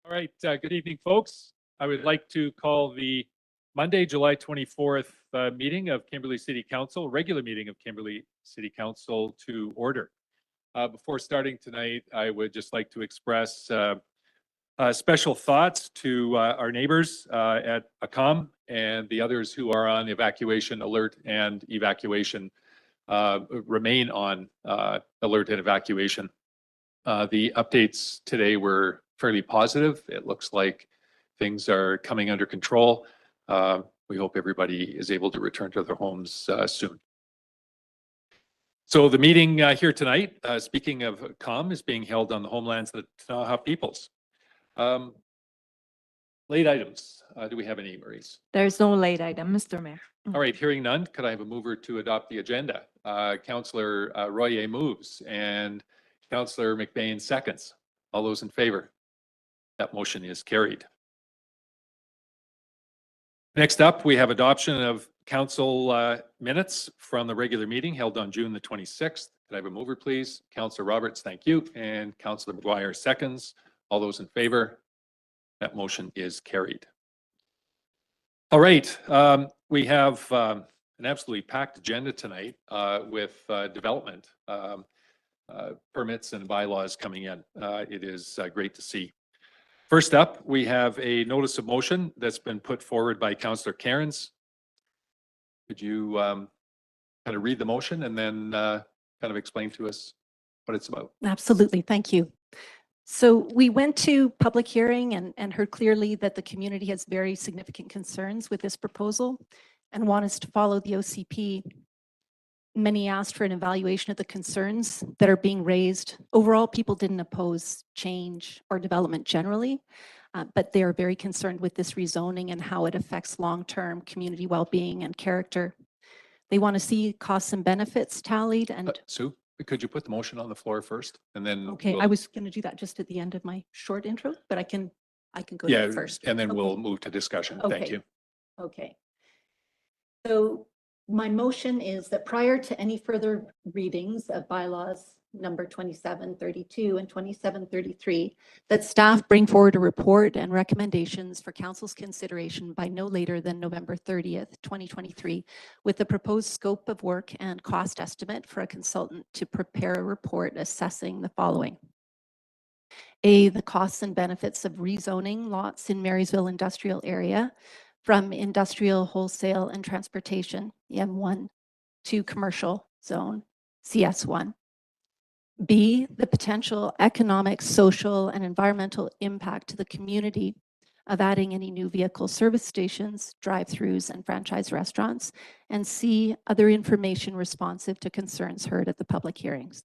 All right, good evening, folks. I would like to call the Monday, July 24th meeting of Kimberley City Council, regular meeting of Kimberley City Council to order. Before starting tonight, I would just like to express special thoughts to our neighbors at ACOM and the others who are on evacuation alert and evacuation, remain on alert and evacuation. The updates today were fairly positive. It looks like things are coming under control. We hope everybody is able to return to their homes soon. So the meeting here tonight, speaking of COM, is being held on the homelands of the Ktunaxa peoples. Late items. Do we have any, Maurice? There's no late item, Mr. Mayor. All right, hearing none, could I have a mover to adopt the agenda? Councillor Royer moves and Councillor McBain seconds. All those in favor? That motion is carried. Next up, we have adoption of council minutes from the regular meeting held on June the 26th. Could I have a mover, please? Councillor Roberts, thank you. And Councillor McGuire seconds. All those in favor? That motion is carried. All right, we have an absolutely packed agenda tonight with development permits and bylaws coming in. It is great to see. First up, we have a notice of motion that's been put forward by Councillor Cairns. Could you kind of read the motion and then kind of explain to us what it's about? Absolutely, thank you. So we went to public hearing and heard clearly that the community has very significant concerns with this proposal and want us to follow the OCP. Many asked for an evaluation of the concerns that are being raised. Overall, people didn't oppose change or development generally, but they are very concerned with this rezoning and how it affects long-term community well-being and character. They want to see costs and benefits tallied. And Sue, could you put the motion on the floor first, and then? Okay, I was going to do that just at the end of my short intro, but I can go to that first. And then Okay. we'll move to discussion. Okay. Thank you. Okay. So my motion is that prior to any further readings of bylaws number 2732 and 2733, that staff bring forward a report and recommendations for council's consideration by no later than November 30th, 2023, with the proposed scope of work and cost estimate for a consultant to prepare a report assessing the following. A, the costs and benefits of rezoning lots in Marysville industrial area from industrial, wholesale, and transportation, M1, to commercial zone, CS1. B, the potential economic, social, and environmental impact to the community of adding any new vehicle service stations, drive-throughs, and franchise restaurants. And C, other information responsive to concerns heard at the public hearings.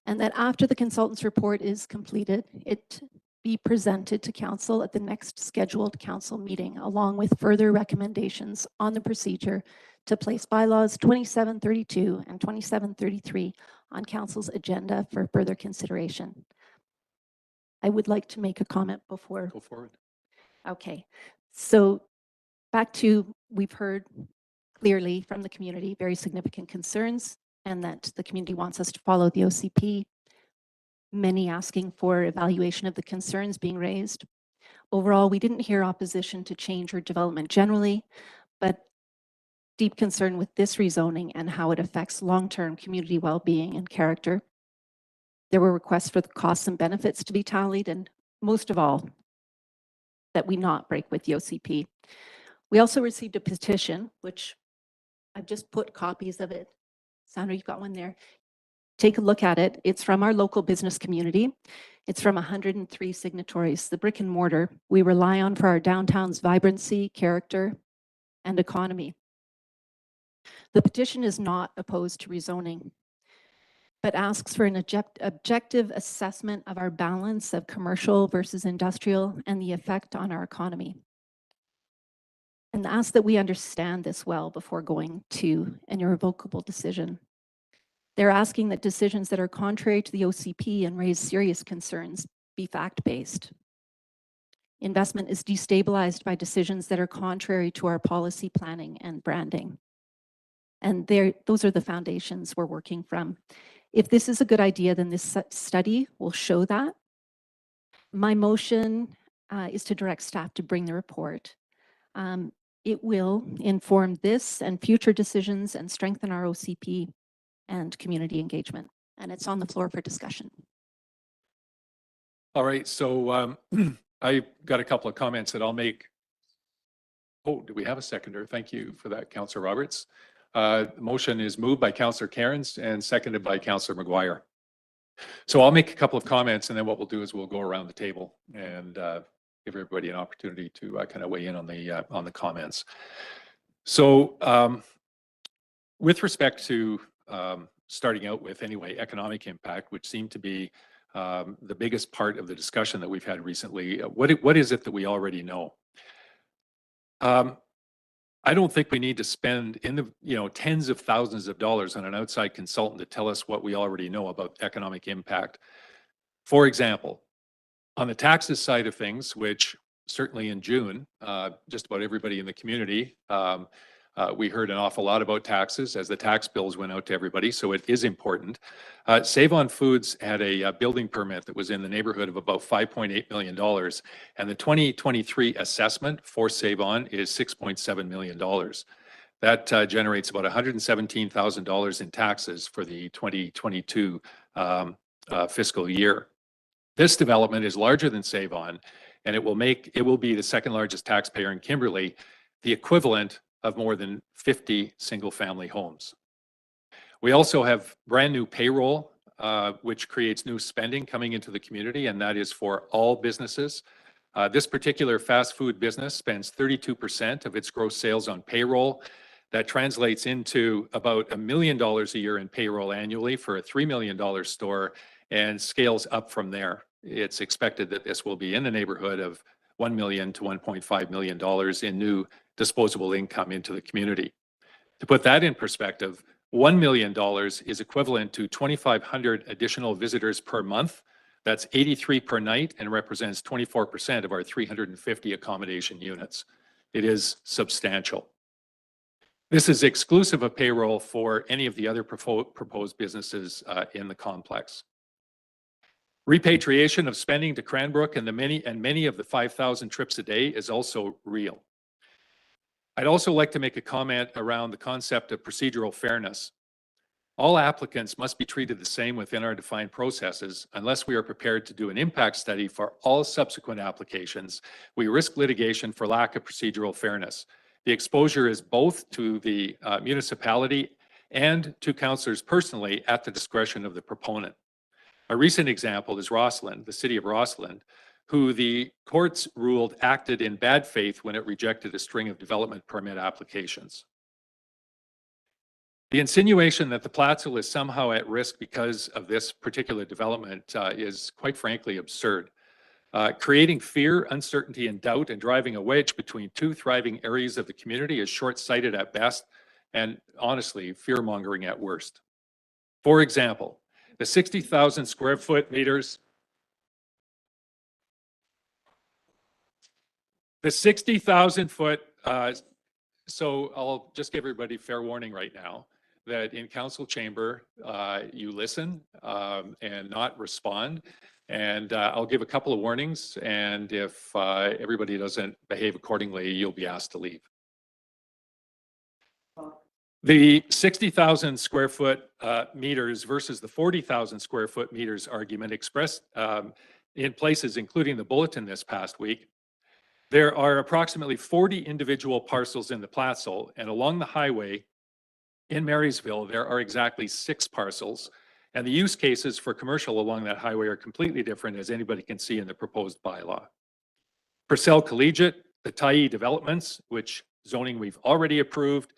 And that after the consultant's report is completed, it be presented to council at the next scheduled council meeting, along with further recommendations on the procedure to place bylaws 2732 and 2733 on council's agenda for further consideration. I would like to make a comment before. Go forward. Okay, so back to, we've heard clearly from the community very significant concerns and that the community wants us to follow the OCP. Many asking for evaluation of the concerns being raised. Overall, we didn't hear opposition to change or development generally, but deep concern with this rezoning and how it affects long-term community well-being and character. There were requests for the costs and benefits to be tallied, and most of all, that we not break with the OCP. We also received a petition, which I've just put copies of it. Sandra, you've got one there. Take a look at it. It's from our local business community. It's from 103 signatories. The brick and mortar we rely on for our downtown's vibrancy, character, and economy. The petition is not opposed to rezoning, but asks for an objective assessment of our balance of commercial versus industrial and the effect on our economy. And asks that we understand this well before going to an irrevocable decision. They're asking that decisions that are contrary to the OCP and raise serious concerns be fact-based. Investment is destabilized by decisions that are contrary to our policy planning and branding. And those are the foundations we're working from. If this is a good idea, then this study will show that. My motion is to direct staff to bring the report. It will inform this and future decisions and strengthen our OCP and community engagement. And it's on the floor for discussion. All right, so I got a couple of comments that I'll make. Oh, do we have a seconder? Thank you for that, Councillor Roberts. The motion is moved by Councillor Cairns and seconded by Councillor McGuire. So I'll make a couple of comments, and then what we'll do is we'll go around the table and give everybody an opportunity to kind of weigh in on the comments. So with respect to starting out with anyway, economic impact, which seemed to be the biggest part of the discussion that we've had recently, what is it that we already know? I don't think we need to spend tens of thousands of dollars on an outside consultant to tell us what we already know about economic impact. For example, on the taxes side of things, which certainly in June, just about everybody in the community, we heard an awful lot about taxes as the tax bills went out to everybody, so it is important. Save On Foods had a building permit that was in the neighborhood of about $5.8 million, and the 2023 assessment for Save On is $6.7 million. That generates about $117,000 in taxes for the 2022 fiscal year. This development is larger than Save On, and it will be the second largest taxpayer in Kimberley, the equivalent of more than 50 single-family homes. We also have brand new payroll, which creates new spending coming into the community, and that is for all businesses. This particular fast food business spends 32% of its gross sales on payroll. That translates into about $1 million a year in payroll annually for a $3 million store, and scales up from there. It's expected that this will be in the neighborhood of $1 million to $1.5 million in new disposable income into the community. To put that in perspective, $1 million is equivalent to 2,500 additional visitors per month. That's 83 per night and represents 24% of our 350 accommodation units. It is substantial. This is exclusive of payroll for any of the other proposed businesses in the complex. Repatriation of spending to Cranbrook and many of the 5,000 trips a day is also real. I'd also like to make a comment around the concept of procedural fairness. All applicants must be treated the same within our defined processes. Unless we are prepared to do an impact study for all subsequent applications, we risk litigation for lack of procedural fairness. The exposure is both to the municipality and to councillors personally at the discretion of the proponent. A recent example is Rossland, the city of Rossland, who the courts ruled acted in bad faith when it rejected a string of development permit applications. The insinuation that the Plateau is somehow at risk because of this particular development is quite frankly absurd. Creating fear, uncertainty, and doubt and driving a wedge between two thriving areas of the community is short-sighted at best and honestly fear-mongering at worst. For example, the 60,000 square foot meters The 60,000 foot, so I'll just give everybody fair warning right now that in council chamber, you listen and not respond. And I'll give a couple of warnings. And if everybody doesn't behave accordingly, you'll be asked to leave. The 60,000 square foot meters versus the 40,000 square foot meters argument expressed in places, including the Bulletin this past week. There are approximately 40 individual parcels in the Plateau, and along the highway in Marysville, there are exactly 6 parcels. And the use cases for commercial along that highway are completely different, as anybody can see in the proposed bylaw. Purcell Collegiate, the Tyee developments, which zoning we've already approved,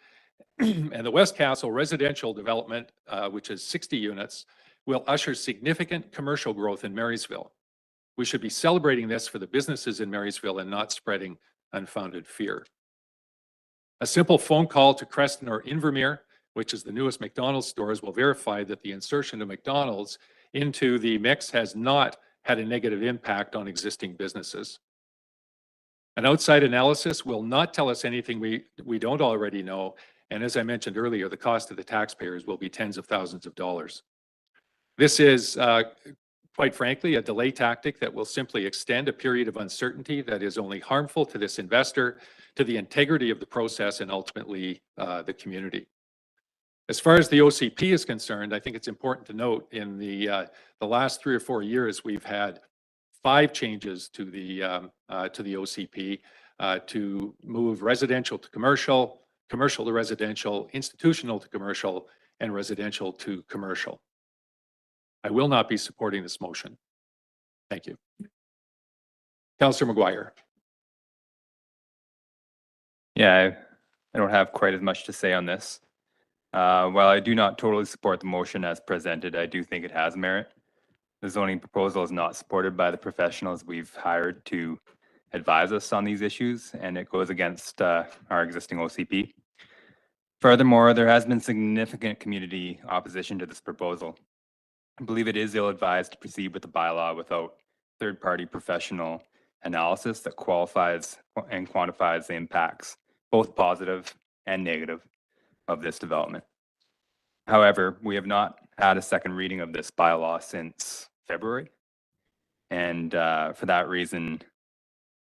and the West Castle residential development, which is 60 units, will usher significant commercial growth in Marysville. We should be celebrating this for the businesses in Marysville and not spreading unfounded fear. A simple phone call to Creston or Invermere, which is the newest McDonald's stores, will verify that the insertion of McDonald's into the mix has not had a negative impact on existing businesses. An outside analysis will not tell us anything we don't already know. And as I mentioned earlier, the cost to the taxpayers will be tens of thousands of dollars. This is quite frankly, a delay tactic that will simply extend a period of uncertainty that is only harmful to this investor, to the integrity of the process, and ultimately the community. As far as the OCP is concerned, I think it's important to note in the last 3 or 4 years, we've had 5 changes to the OCP to move residential to commercial, commercial to residential, institutional to commercial, and residential to commercial. I will not be supporting this motion. Thank you. Councillor McGuire. Yeah, I don't have quite as much to say on this. While I do not totally support the motion as presented, I do think it has merit. The zoning proposal is not supported by the professionals we've hired to advise us on these issues, and it goes against our existing OCP. Furthermore, there has been significant community opposition to this proposal. I believe it is ill-advised to proceed with the bylaw without third-party professional analysis that qualifies and quantifies the impacts, both positive and negative, of this development. However, we have not had a second reading of this bylaw since February. And for that reason,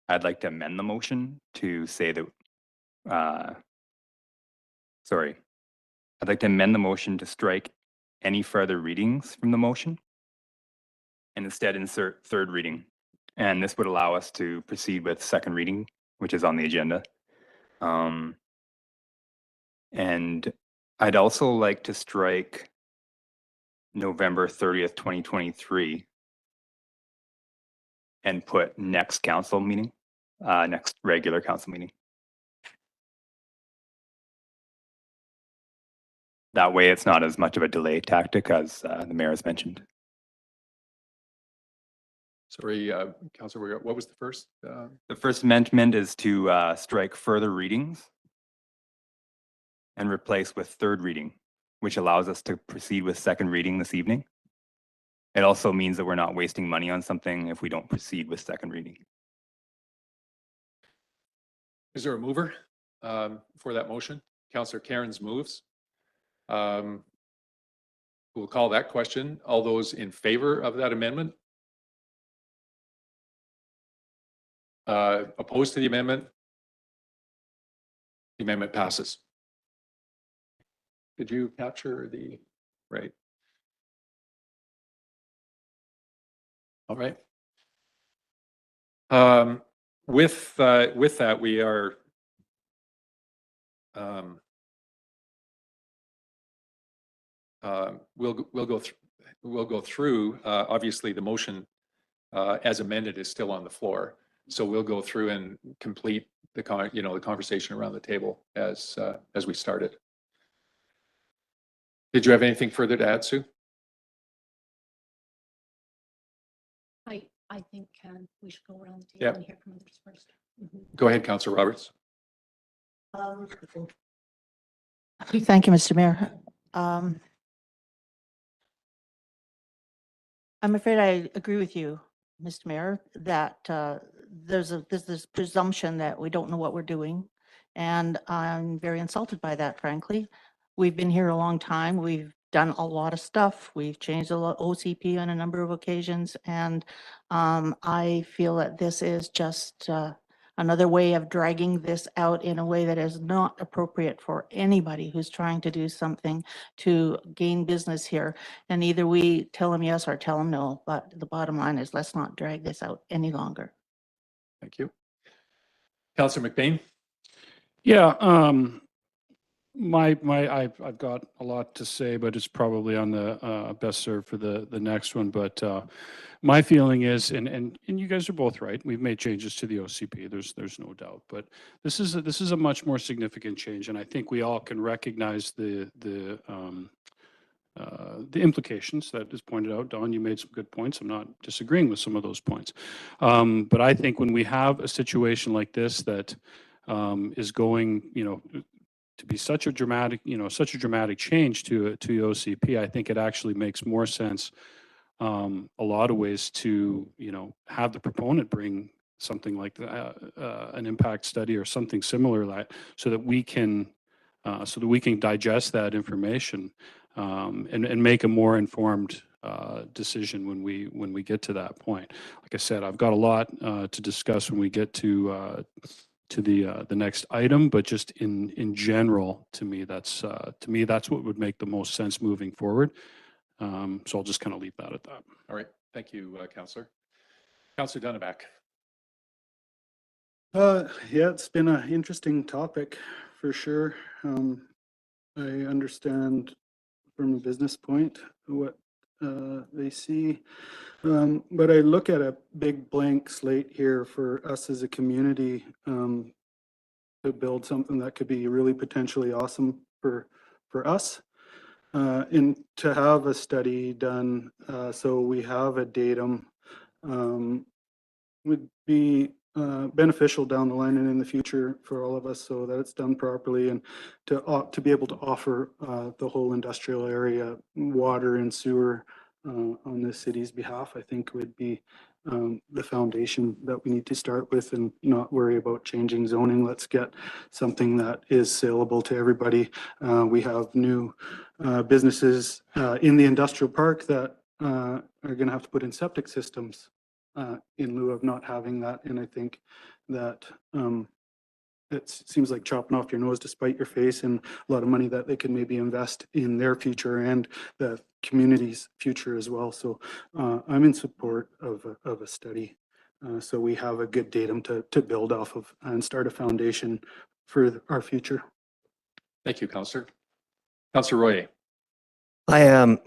I'd like to amend the motion to say that, I'd like to amend the motion to strike any further readings from the motion and instead insert third reading. And this would allow us to proceed with second reading, which is on the agenda. And I'd also like to strike November 30th, 2023 and put next council meeting, next regular council meeting. That way it's not as much of a delay tactic as the mayor has mentioned. Sorry, Councillor, what was the first? The first amendment is to strike further readings and replace with third reading, which allows us to proceed with second reading this evening. It also means that we're not wasting money on something if we don't proceed with second reading. Is there a mover for that motion? Councillor Cairns moves. We'll call that question. All those in favor of that amendment? Opposed to the amendment? The amendment passes. Did you capture the right? All right. With that, we are we'll go through. Obviously, the motion as amended is still on the floor, so we'll go through and complete the conversation around the table as we started. Did you have anything further to add, Sue? I think we should go around the table Yeah. and hear from others first. Go ahead, Councillor Roberts. Thank you, Mr. Mayor. I'm afraid I agree with you, Mr. Mayor, that there's this presumption that we don't know what we're doing. And I'm very insulted by that, frankly. We've been here a long time. We've done a lot of stuff. We've changed a lot OCP on a number of occasions. And I feel that this is just another way of dragging this out in a way that is not appropriate for anybody who's trying to do something to gain business here. And either we tell them yes or tell them no. But the bottom line is, let's not drag this out any longer. Thank you. Councillor McBain. Yeah, I've got a lot to say, but it's probably on the best served for the next one. But my feeling is, and you guys are both right. We've made changes to the OCP. There's no doubt. But this is a much more significant change, and I think we all can recognize the implications that is pointed out. Don, you made some good points. I'm not disagreeing with some of those points. But I think when we have a situation like this that is going, to be such a dramatic change to OCP, I think it actually makes more sense a lot of ways to, have the proponent bring something like that, an impact study or something similar, that so that we can digest that information and make a more informed decision when we get to that point. Like I said, I've got a lot to discuss when we get to the next item, but just in general, to me that's what would make the most sense moving forward. So I'll just kind of leave that at that. All right. Thank you, Councillor. Councillor Dunneback. Yeah, it's been an interesting topic for sure. I understand from a business point what they see, but I look at a big blank slate here for us as a community to build something that could be really potentially awesome for us. And to have a study done so we have a datum would be beneficial down the line and in the future for all of us, so that it's done properly, and to be able to offer the whole industrial area water and sewer on the city's behalf, I think would be the foundation that we need to start with, and not worry about changing zoning. Let's get something that is saleable to everybody. We have new businesses in the industrial park that are going to have to put in septic systems in lieu of not having that. And I think that it seems like chopping off your nose to spite your face, and a lot of money that they can maybe invest in their future and the community's future as well. So I'm in support of a study. So we have a good datum to build off of and start a foundation for our future. Thank you, Councillor. Councillor Royer. I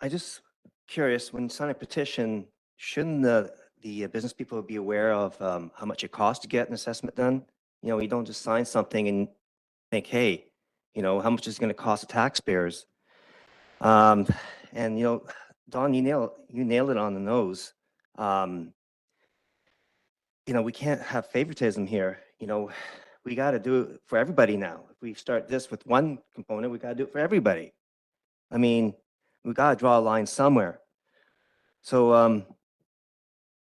just curious, when you sign a petition, shouldn't the business people be aware of how much it costs to get an assessment done? You know, you don't just sign something and think, hey, you know, how much is it going to cost the taxpayers? And you know, Don, you nailed it on the nose. You know, we can't have favoritism here. You know, we got to do it for everybody now. If we start this with one component, we got to do it for everybody. I mean, we got to draw a line somewhere. So,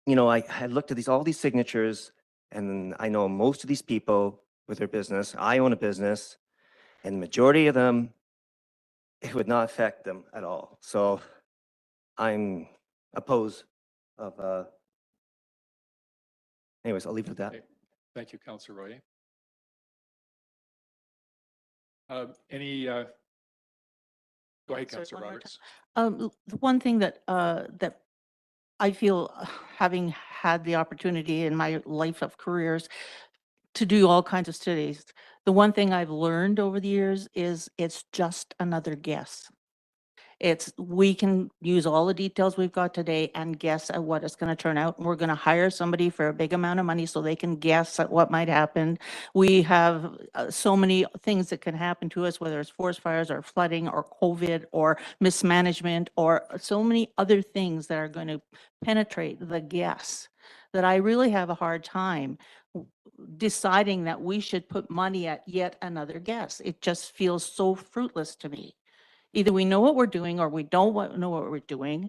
you know, I looked at all these signatures, and I know most of these people with their business. I own a business, and the majority of them, it would not affect them at all. So I'm opposed of, anyways, I'll leave it at that. Okay. Thank you, Councillor Royer. Go ahead, Sorry, Councillor one more Roberts. The one thing that that I feel, having had the opportunity in my life of careers to do all kinds of studies, the one thing I've learned over the years is it's just another guess. We can use all the details we've got today and guess at what it's going to turn out. We're going to hire somebody for a big amount of money so they can guess at what might happen. We have so many things that can happen to us, whether it's forest fires or flooding or COVID or mismanagement or so many other things that are going to penetrate the guess, that I really have a hard time deciding that we should put money at yet another guess. It just feels so fruitless to me. Either we know what we're doing or we don't know what we're doing.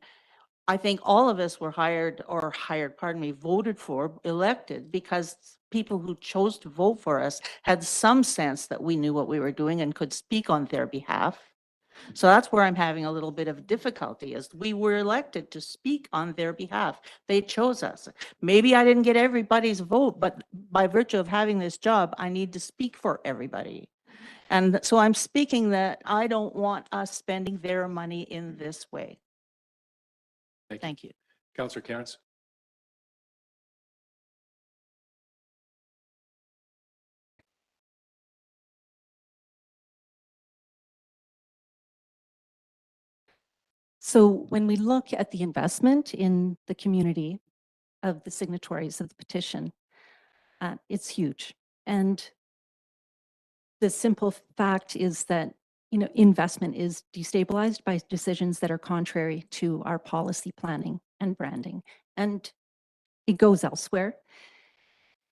I think all of us were voted for, elected, because people who chose to vote for us had some sense that we knew what we were doing and could speak on their behalf. So that's where I'm having a little bit of difficulty, is we were elected to speak on their behalf. They chose us. Maybe I didn't get everybody's vote, but by virtue of having this job, I need to speak for everybody. And so I'm speaking that I don't want us spending their money in this way. Thank you. Councillor Cairns. So when we look at the investment in the community of the signatories of the petition, it's huge. And the simple fact is that, you know, investment is destabilized by decisions that are contrary to our policy planning and branding, and it goes elsewhere.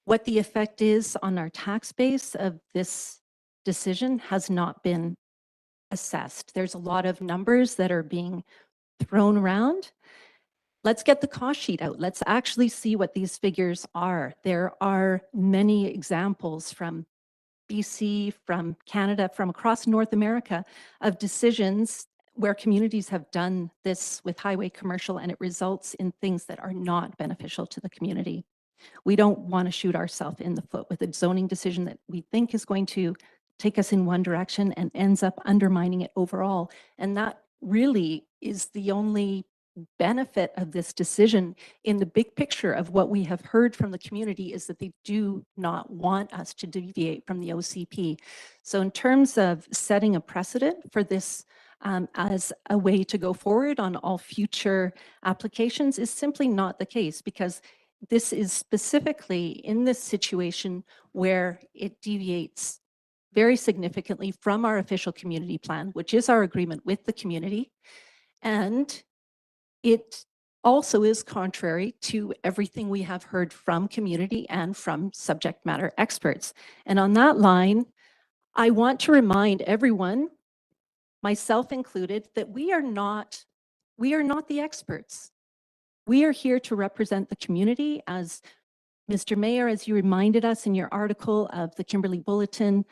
What the effect is on our tax base of this decision has not been assessed. There's a lot of numbers that are being thrown around. Let's get the cost sheet out. Let's actually see what these figures are. There are many examples from BC, from Canada, from across North America of decisions where communities have done this with highway commercial and it results in things that are not beneficial to the community. We don't want to shoot ourselves in the foot with a zoning decision that we think is going to take us in one direction and ends up undermining it overall. And that really is the only benefit of this decision in the big picture of what we have heard from the community is that they do not want us to deviate from the OCP. So in terms of setting a precedent for this as a way to go forward on all future applications is simply not the case, because this is specifically in this situation where it deviates very significantly from our official community plan, which is our agreement with the community. And it also is contrary to everything we have heard from community and from subject matter experts. And on that line, I want to remind everyone, myself included, that we are not the experts. We are here to represent the community. As Mr. Mayor, as you reminded us in your article of the Kimberley Bulletin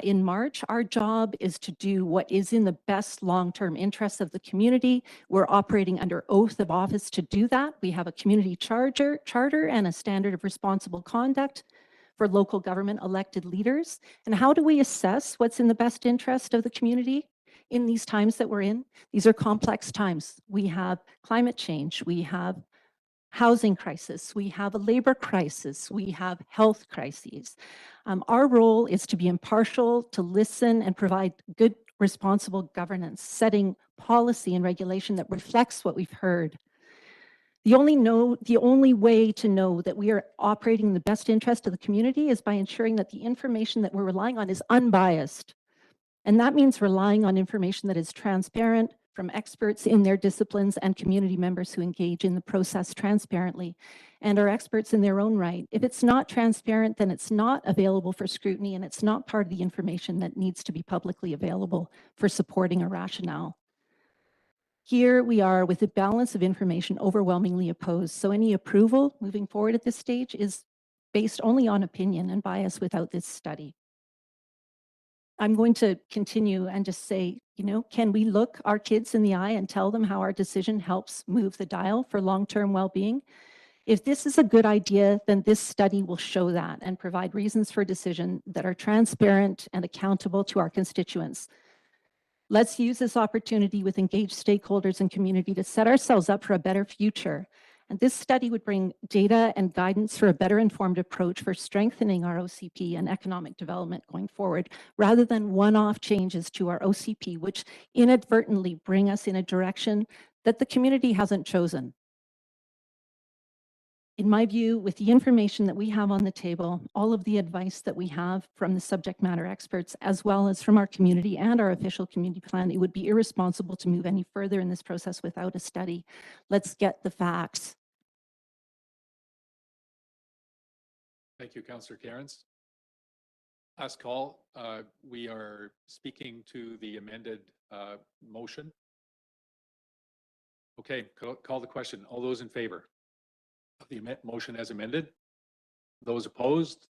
in March, our job is to do what is in the best long-term interests of the community. We're operating under oath of office to do that. We have a community charter and a standard of responsible conduct for local government elected leaders. And how do we assess what's in the best interest of the community in these times that we're in? These are complex times. We have climate change, we have housing crisis, we have a labor crisis, we have health crises. Our role is to be impartial, to listen and provide good, responsible governance, setting policy and regulation that reflects what we've heard. The only way to know that we are operating in the best interest of the community is by ensuring that the information that we're relying on is unbiased. And that means relying on information that is transparent from experts in their disciplines and community members who engage in the process transparently and are experts in their own right. If it's not transparent, then it's not available for scrutiny and it's not part of the information that needs to be publicly available for supporting a rationale. Here we are with a balance of information overwhelmingly opposed. So any approval moving forward at this stage is based only on opinion and bias without this study. I'm going to continue and just say, can we look our kids in the eye and tell them how our decision helps move the dial for long-term well-being? If this is a good idea, then this study will show that and provide reasons for decision that are transparent and accountable to our constituents. Let's use this opportunity with engaged stakeholders and community to set ourselves up for a better future. And this study would bring data and guidance for a better informed approach for strengthening our OCP and economic development going forward, rather than one-off changes to our OCP, which inadvertently bring us in a direction that the community hasn't chosen. In my view, with the information that we have on the table, all of the advice that we have from the subject matter experts, as well as from our community and our official community plan, it would be irresponsible to move any further in this process without a study. Let's get the facts. Thank you, Councillor Cairns. Last call. We are speaking to the amended motion. Okay, call the question. All those in favor of the motion as amended? Those opposed?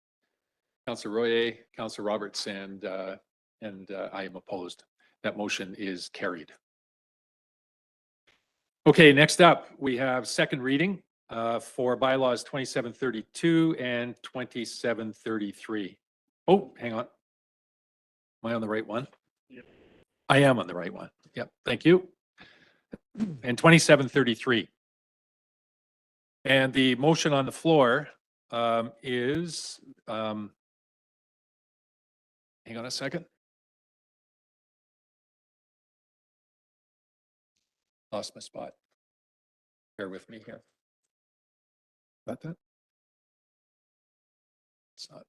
Councillor Royer, Councillor Roberts, and I am opposed. That motion is carried. Okay, next up, we have second reading for bylaws 2732 and 2733. Oh, hang on. Am I on the right one? Yep. I am on the right one. Yep, thank you. And 2733. And the motion on the floor is, hang on a second. Lost my spot. Bear with me here. Got that? It's not.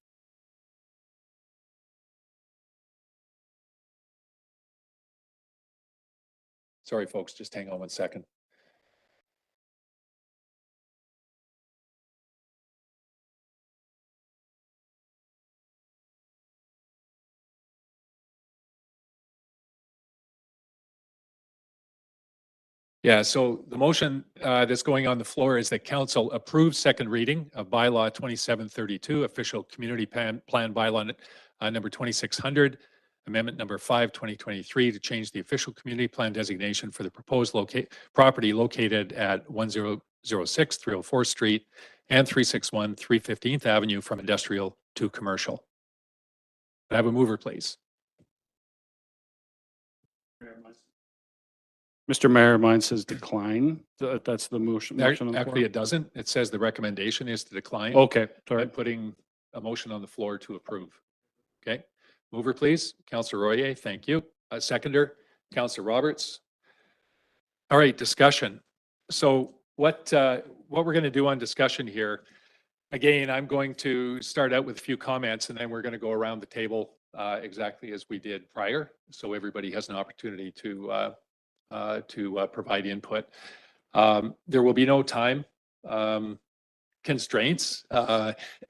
Sorry, folks, just hang on one second. Yeah, so the motion that's going on the floor is that council approves second reading of bylaw 2732, official community plan bylaw number 2600, Amendment number 5, 2023, to change the official community plan designation for the proposed property located at 1006 304 Street and 361 315th Avenue from industrial to commercial. Can I have a mover, please? Mr. Mayor, mine says decline. That's the motion. On the Actually, it doesn't. It says the recommendation is to decline. floor. Okay, sorry. I'm putting a motion on the floor to approve. Okay, mover, please. Councillor Royer, thank you. Seconder, Councillor Roberts. All right, discussion. So what we're going to do on discussion here, again, I'm going to start out with a few comments and then we're going to go around the table exactly as we did prior. So everybody has an opportunity to provide input. There will be no time constraints,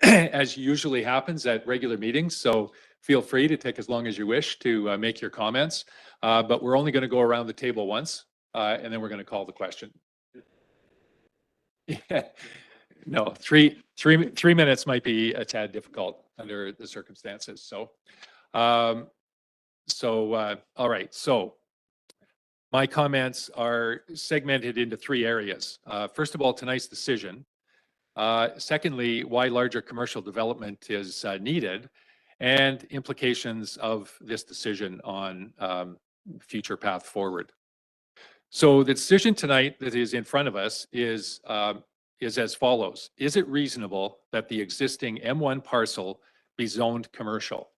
as usually happens at regular meetings. So feel free to take as long as you wish to make your comments. But we're only going to go around the table once, and then we're going to call the question. No, three minutes might be a tad difficult under the circumstances. So, all right. So my comments are segmented into 3 areas. First of all, tonight's decision. Secondly, why larger commercial development is needed, and implications of this decision on future path forward. So the decision tonight that is in front of us is as follows. Is it reasonable that the existing M1 parcel be zoned commercial?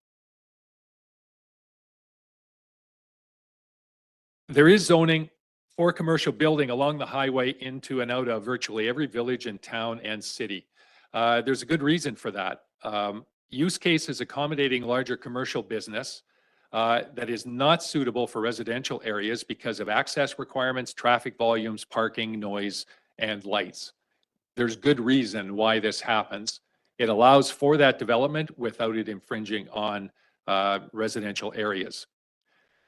There is zoning for commercial building along the highway into and out of virtually every village and town and city. There's a good reason for that. Use cases accommodating larger commercial business that is not suitable for residential areas because of access requirements, traffic volumes, parking, noise, and lights. There's good reason why this happens. It allows for that development without it infringing on residential areas.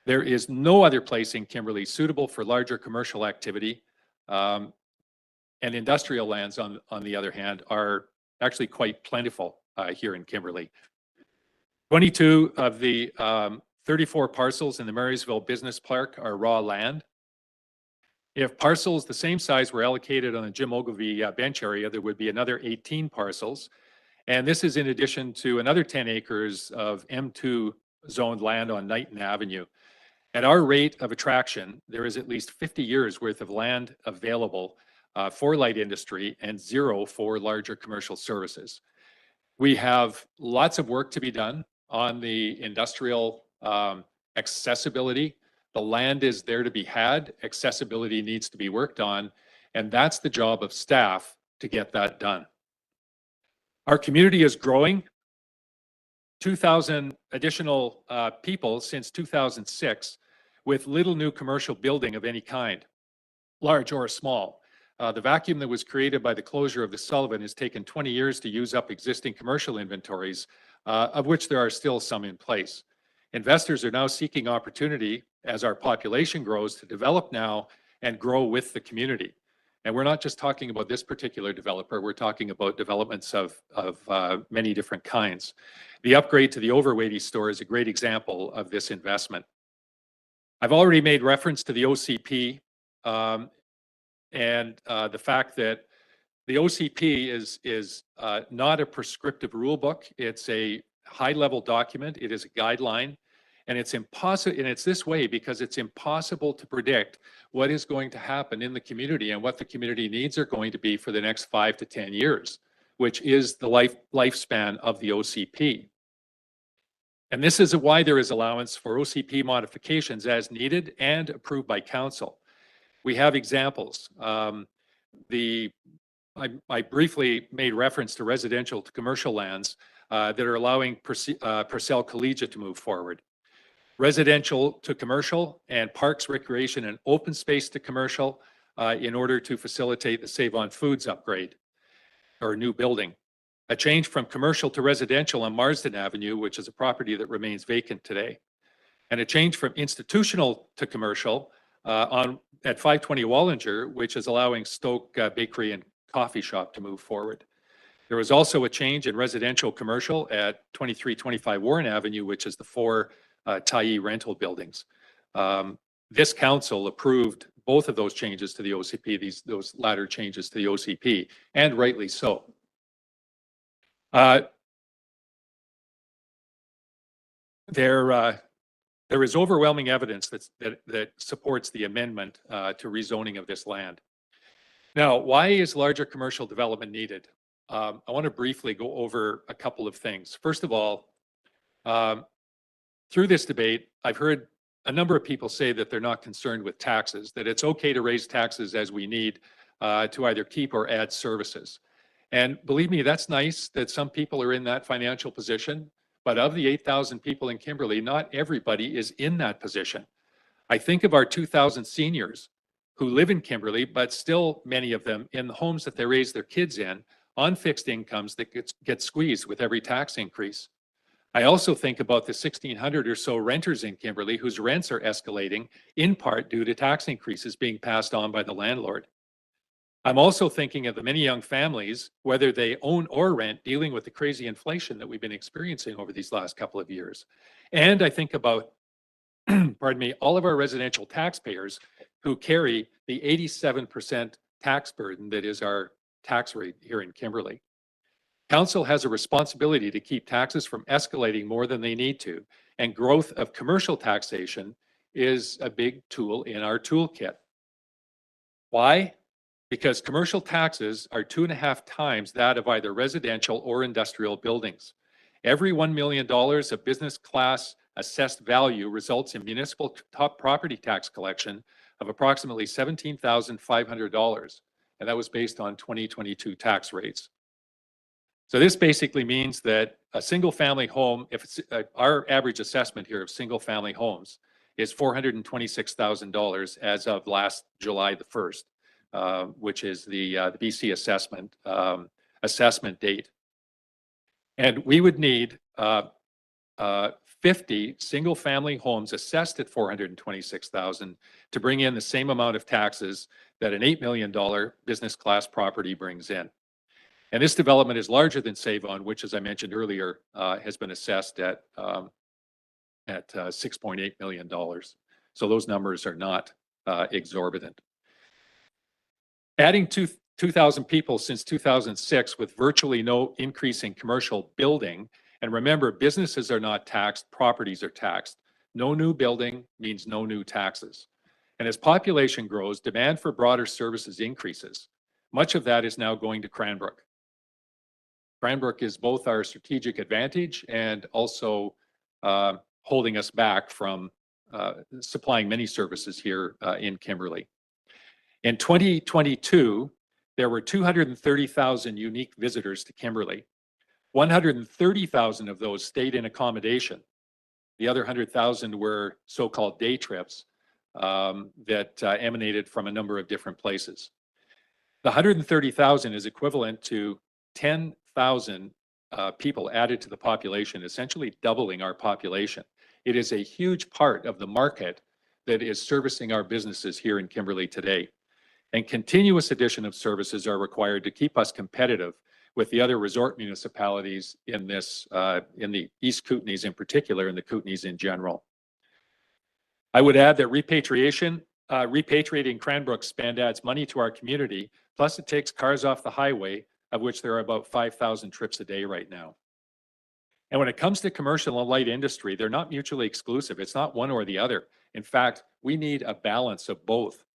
There is no other place in Kimberley suitable for larger commercial activity, and industrial lands, on the other hand, are actually quite plentiful here in Kimberley. 22 of the 34 parcels in the Marysville Business Park are raw land. If parcels the same size were allocated on the Jim Ogilvie bench area, there would be another 18 parcels. And this is in addition to another 10 acres of M2 zoned land on Knighton Avenue. At our rate of attraction, there is at least 50 years worth of land available for light industry and 0 for larger commercial services. We have lots of work to be done on the industrial accessibility. The land is there to be had. Accessibility needs to be worked on. And that's the job of staff to get that done. Our community is growing. 2,000 additional people since 2006 with little new commercial building of any kind, large or small. The vacuum that was created by the closure of the Sullivan has taken 20 years to use up existing commercial inventories, of which there are still some in place. Investors are now seeking opportunity as our population grows to develop now and grow with the community. And we're not just talking about this particular developer, we're talking about developments of many different kinds. The upgrade to the Overweighty store is a great example of this investment. I've already made reference to the OCP and the fact that the OCP is not a prescriptive rule book. It's a high-level document. It is a guideline. And it's impossible, and it's this way because it's impossible to predict what is going to happen in the community and what the community needs are going to be for the next 5 to 10 years, which is the lifespan of the OCP. And this is why there is allowance for OCP modifications as needed and approved by council. We have examples. I briefly made reference to residential to commercial lands that are allowing Purcell Collegiate to move forward. Residential to commercial and parks, recreation, and open space to commercial in order to facilitate the Save on Foods upgrade or new building. A change from commercial to residential on Marsden Avenue, which is a property that remains vacant today. And a change from institutional to commercial at 520 Wallinger, which is allowing Stoke Bakery and Coffee Shop to move forward. There was also a change in residential commercial at 2325 Warren Avenue, which is the 4 Tyee rental buildings. This council approved both of those changes to the OCP, those latter changes to the OCP, and rightly so. There is overwhelming evidence that supports the amendment to rezoning of this land. Now, why is larger commercial development needed? I want to briefly go over a couple of things. First of all, through this debate, I've heard a number of people say that they're not concerned with taxes, that it's okay to raise taxes as we need to either keep or add services. And believe me, that's nice that some people are in that financial position, but of the 8,000 people in Kimberley, not everybody is in that position. I think of our 2,000 seniors who live in Kimberley, but still many of them in the homes that they raise their kids in on fixed incomes that get squeezed with every tax increase. I also think about the 1,600 or so renters in Kimberley whose rents are escalating in part due to tax increases being passed on by the landlord. I'm also thinking of the many young families, whether they own or rent, dealing with the crazy inflation that we've been experiencing over these last couple of years. And I think about, pardon me, all of our residential taxpayers who carry the 87% tax burden that is our tax rate here in Kimberley. Council has a responsibility to keep taxes from escalating more than they need to, and growth of commercial taxation is a big tool in our toolkit. Why? Because commercial taxes are 2.5 times that of either residential or industrial buildings. Every $1 million of business class assessed value results in municipal top property tax collection of approximately $17,500. And that was based on 2022 tax rates. So this basically means that a single family home, if it's our average assessment here of single family homes is $426,000 as of last July the 1st. Which is the BC assessment date. And we would need 50 single-family homes assessed at $426,000 to bring in the same amount of taxes that an $8 million business class property brings in. And this development is larger than Save-On, which, as I mentioned earlier, has been assessed at $6.8 million. So those numbers are not exorbitant. Adding 2,000 people since 2006 with virtually no increase in commercial building. And remember, businesses are not taxed, properties are taxed. No new building means no new taxes. And as population grows, demand for broader services increases. Much of that is now going to Cranbrook. Cranbrook is both our strategic advantage and also holding us back from supplying many services here in Kimberley. In 2022, there were 230,000 unique visitors to Kimberley. 130,000 of those stayed in accommodation. The other 100,000 were so-called day trips that emanated from a number of different places. The 130,000 is equivalent to 10,000 people added to the population, essentially doubling our population. It is a huge part of the market that is servicing our businesses here in Kimberley today. And continuous addition of services are required to keep us competitive with the other resort municipalities in this, in the East Kootenays in particular, and the Kootenays in general. I would add that repatriating Cranbrook spend adds money to our community, plus it takes cars off the highway, of which there are about 5,000 trips a day right now. And when it comes to commercial and light industry, they're not mutually exclusive. It's not one or the other. In fact, we need a balance of both.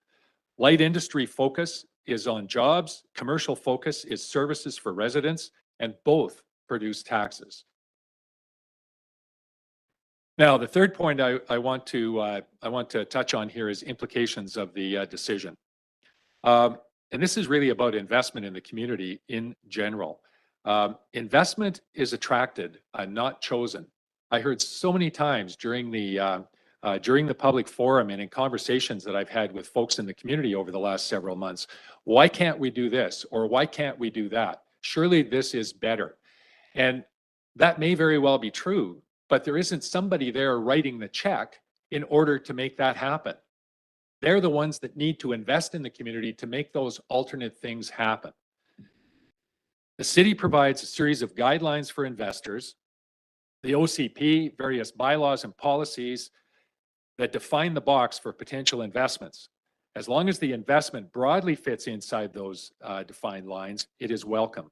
Light industry focus is on jobs, commercial focus is services for residents, and both produce taxes. Now, the third point I want to touch on here is implications of the decision. And this is really about investment in the community in general. Investment is attracted, not chosen. I heard so many times during the public forum and in conversations that I've had with folks in the community over the last several months, why can't we do this? Or why can't we do that? Surely this is better. And that may very well be true, but there isn't somebody there writing the check in order to make that happen. They're the ones that need to invest in the community to make those alternate things happen. The city provides a series of guidelines for investors. The OCP, various bylaws and policies that define the box for potential investments. As long as the investment broadly fits inside those defined lines, it is welcome.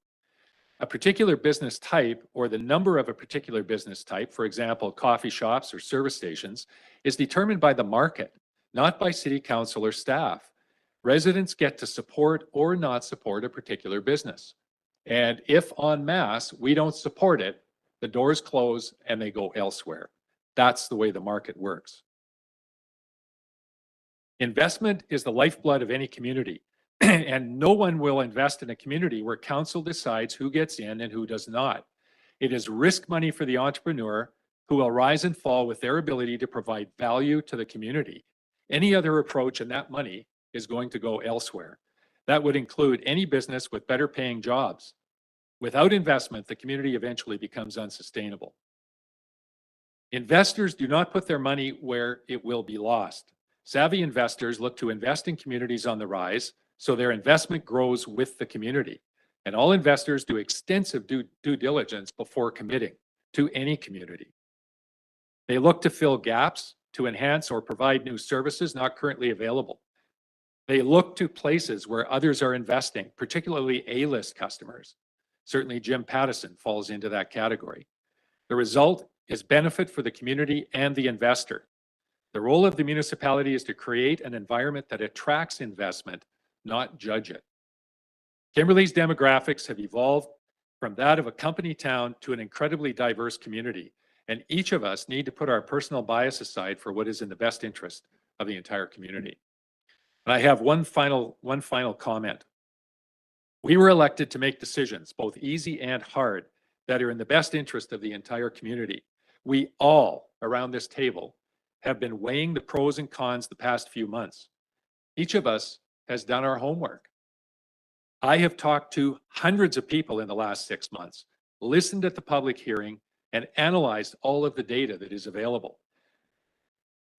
A particular business type or the number of a particular business type, for example, coffee shops or service stations, is determined by the market, not by city council or staff. Residents get to support or not support a particular business. And if en masse we don't support it, the doors close and they go elsewhere. That's the way the market works. Investment is the lifeblood of any community, and no one will invest in a community where council decides who gets in and who does not. It is risk money for the entrepreneur who will rise and fall with their ability to provide value to the community. Any other approach and that money is going to go elsewhere. That would include any business with better paying jobs. Without investment, the community eventually becomes unsustainable. Investors do not put their money where it will be lost. Savvy investors look to invest in communities on the rise, so their investment grows with the community. And all investors do extensive due diligence before committing to any community. They look to fill gaps, to enhance or provide new services not currently available. They look to places where others are investing, particularly A-list customers. Certainly Jim Pattison falls into that category. The result is benefit for the community and the investor. The role of the municipality is to create an environment that attracts investment, not judge it. Kimberley's demographics have evolved from that of a company town to an incredibly diverse community, and each of us need to put our personal bias aside for what is in the best interest of the entire community. And I have one final comment. We were elected to make decisions, both easy and hard, that are in the best interest of the entire community. We all around this table have been weighing the pros and cons the past few months. Each of us has done our homework. I have talked to hundreds of people in the last 6 months, listened at the public hearing, and analyzed all of the data that is available.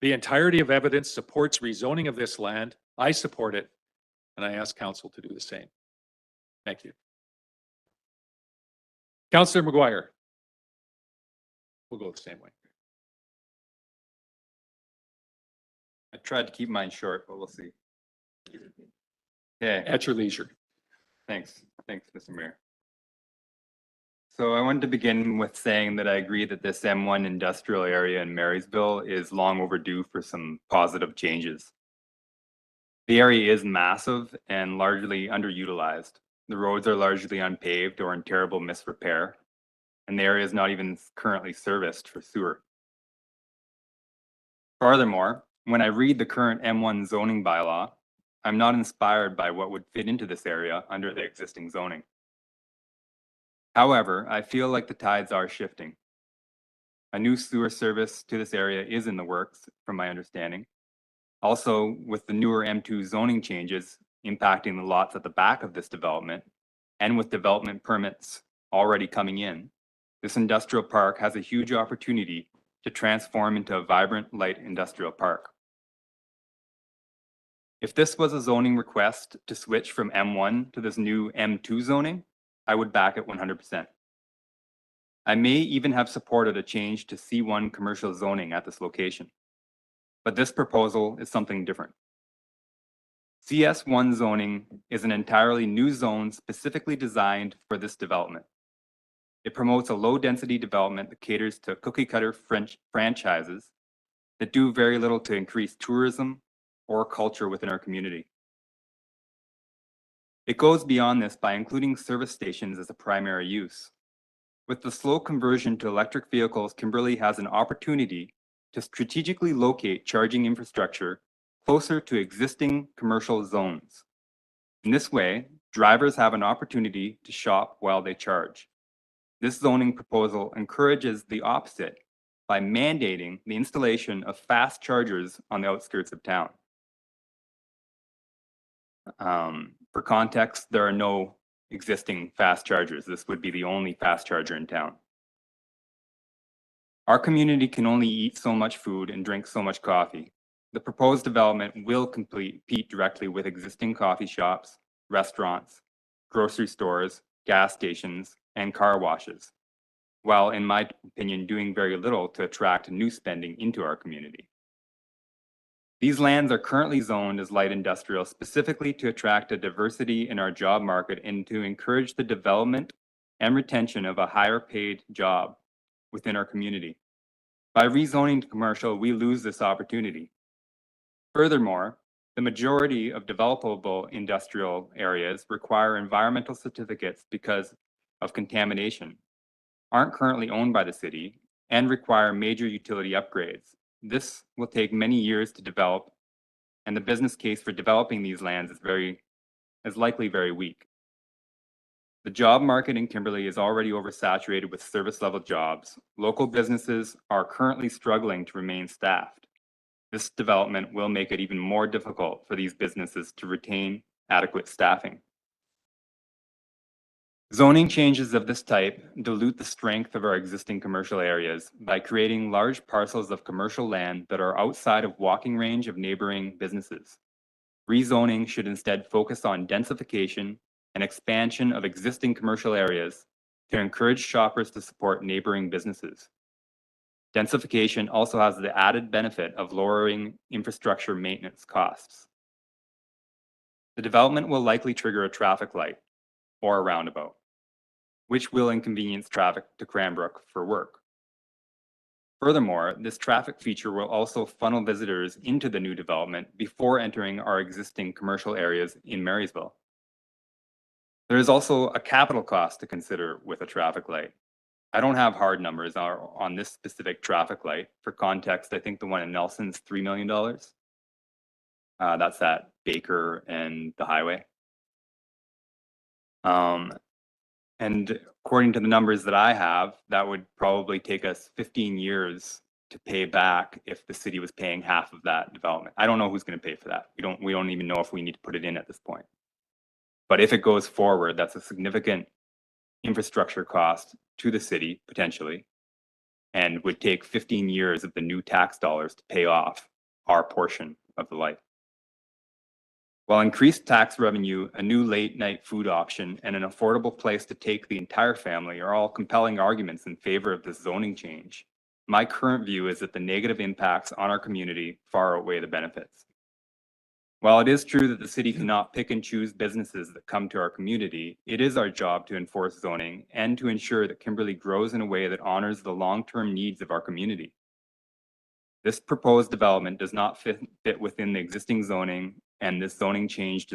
The entirety of evidence supports rezoning of this land. I support it, and I ask council to do the same. Thank you. Councillor McGuire. We'll go the same way. I tried to keep mine short, but we'll see. Okay. At your leisure. Thanks, Mr. Mayor. So I wanted to begin with saying that I agree that this M1 industrial area in Marysville is long overdue for some positive changes. The area is massive and largely underutilized. The roads are largely unpaved or in terrible misrepair, and the area is not even currently serviced for sewer. Furthermore, when I read the current M1 zoning bylaw, I'm not inspired by what would fit into this area under the existing zoning. However, I feel like the tides are shifting. A new sewer service to this area is in the works, from my understanding. Also, with the newer M2 zoning changes impacting the lots at the back of this development, and with development permits already coming in, this industrial park has a huge opportunity to transform into a vibrant light industrial park. If this was a zoning request to switch from M1 to this new M2 zoning, I would back it 100%. I may even have supported a change to C1 commercial zoning at this location, but this proposal is something different. CS1 zoning is an entirely new zone specifically designed for this development. It promotes a low-density development that caters to cookie-cutter franchises that do very little to increase tourism or culture within our community. It goes beyond this by including service stations as a primary use. With the slow conversion to electric vehicles, Kimberley has an opportunity to strategically locate charging infrastructure closer to existing commercial zones. In this way, drivers have an opportunity to shop while they charge. This zoning proposal encourages the opposite by mandating the installation of fast chargers on the outskirts of town. For context, there are no existing fast chargers. This would be the only fast charger in town. Our community can only eat so much food and drink so much coffee. The proposed development will compete directly with existing coffee shops, restaurants, grocery stores, gas stations, and car washes. while in my opinion, doing very little to attract new spending into our community. These lands are currently zoned as light industrial specifically to attract a diversity in our job market and to encourage the development and retention of a higher paid job within our community. By rezoning to commercial, we lose this opportunity. Furthermore, the majority of developable industrial areas require environmental certificates because of contamination, aren't currently owned by the city, and require major utility upgrades. This will take many years to develop, and the business case for developing these lands is likely very weak. The job market in Kimberley is already oversaturated with service level jobs. Local businesses are currently struggling to remain staffed. This development will make it even more difficult for these businesses to retain adequate staffing. Zoning changes of this type dilute the strength of our existing commercial areas by creating large parcels of commercial land that are outside of walking range of neighboring businesses. Rezoning should instead focus on densification and expansion of existing commercial areas to encourage shoppers to support neighboring businesses. Densification also has the added benefit of lowering infrastructure maintenance costs. The development will likely trigger a traffic light or a roundabout, which will inconvenience traffic to Cranbrook for work. Furthermore, this traffic feature will also funnel visitors into the new development before entering our existing commercial areas in Marysville. There is also a capital cost to consider with a traffic light. I don't have hard numbers on this specific traffic light. For context, I think the one in Nelson's $3 million. That's at Baker and the highway. And according to the numbers that I have, that would probably take us 15 years to pay back if the city was paying half of that development. I don't know who's going to pay for that. We don't even know if we need to put it in at this point. But if it goes forward, that's a significant infrastructure cost to the city potentially, and would take 15 years of the new tax dollars to pay off our portion of the light. While increased tax revenue, a new late night food option, and an affordable place to take the entire family are all compelling arguments in favor of this zoning change, my current view is that the negative impacts on our community far outweigh the benefits. While it is true that the city cannot pick and choose businesses that come to our community, it is our job to enforce zoning and to ensure that Kimberley grows in a way that honors the long-term needs of our community. This proposed development does not fit within the existing zoning, and this zoning change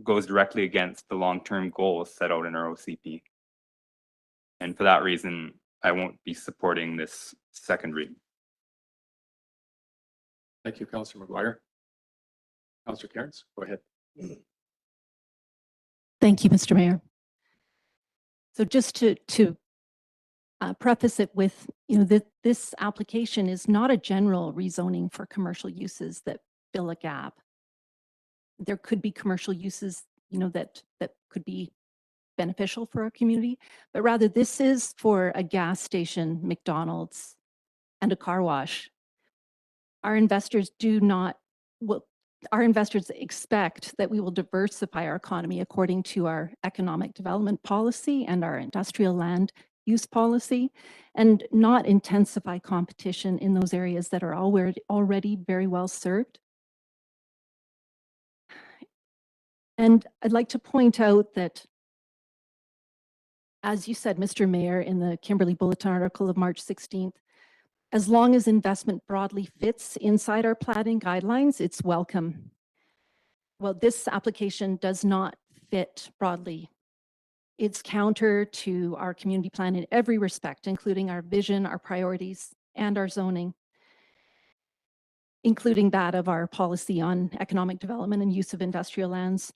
goes directly against the long-term goals set out in our OCP. And for that reason, I won't be supporting this second reading. Thank you, Councillor McGuire. Councillor Cairns, go ahead. Thank you, Mr. Mayor. So just to preface it with, this application is not a general rezoning for commercial uses that fill a gap. There could be commercial uses, that could be beneficial for our community, but rather this is for a gas station, McDonald's, and a car wash. Our investors our investors expect that we will diversify our economy according to our economic development policy and our industrial land use policy, and not intensify competition in those areas that are already very well served. And I'd like to point out that, as you said, Mr. Mayor, in the Kimberley Bulletin article of March 16th, as long as investment broadly fits inside our planning guidelines, it's welcome. Well, this application does not fit broadly. It's counter to our community plan in every respect, including our vision, our priorities, and our zoning, including that of our policy on economic development and use of industrial lands.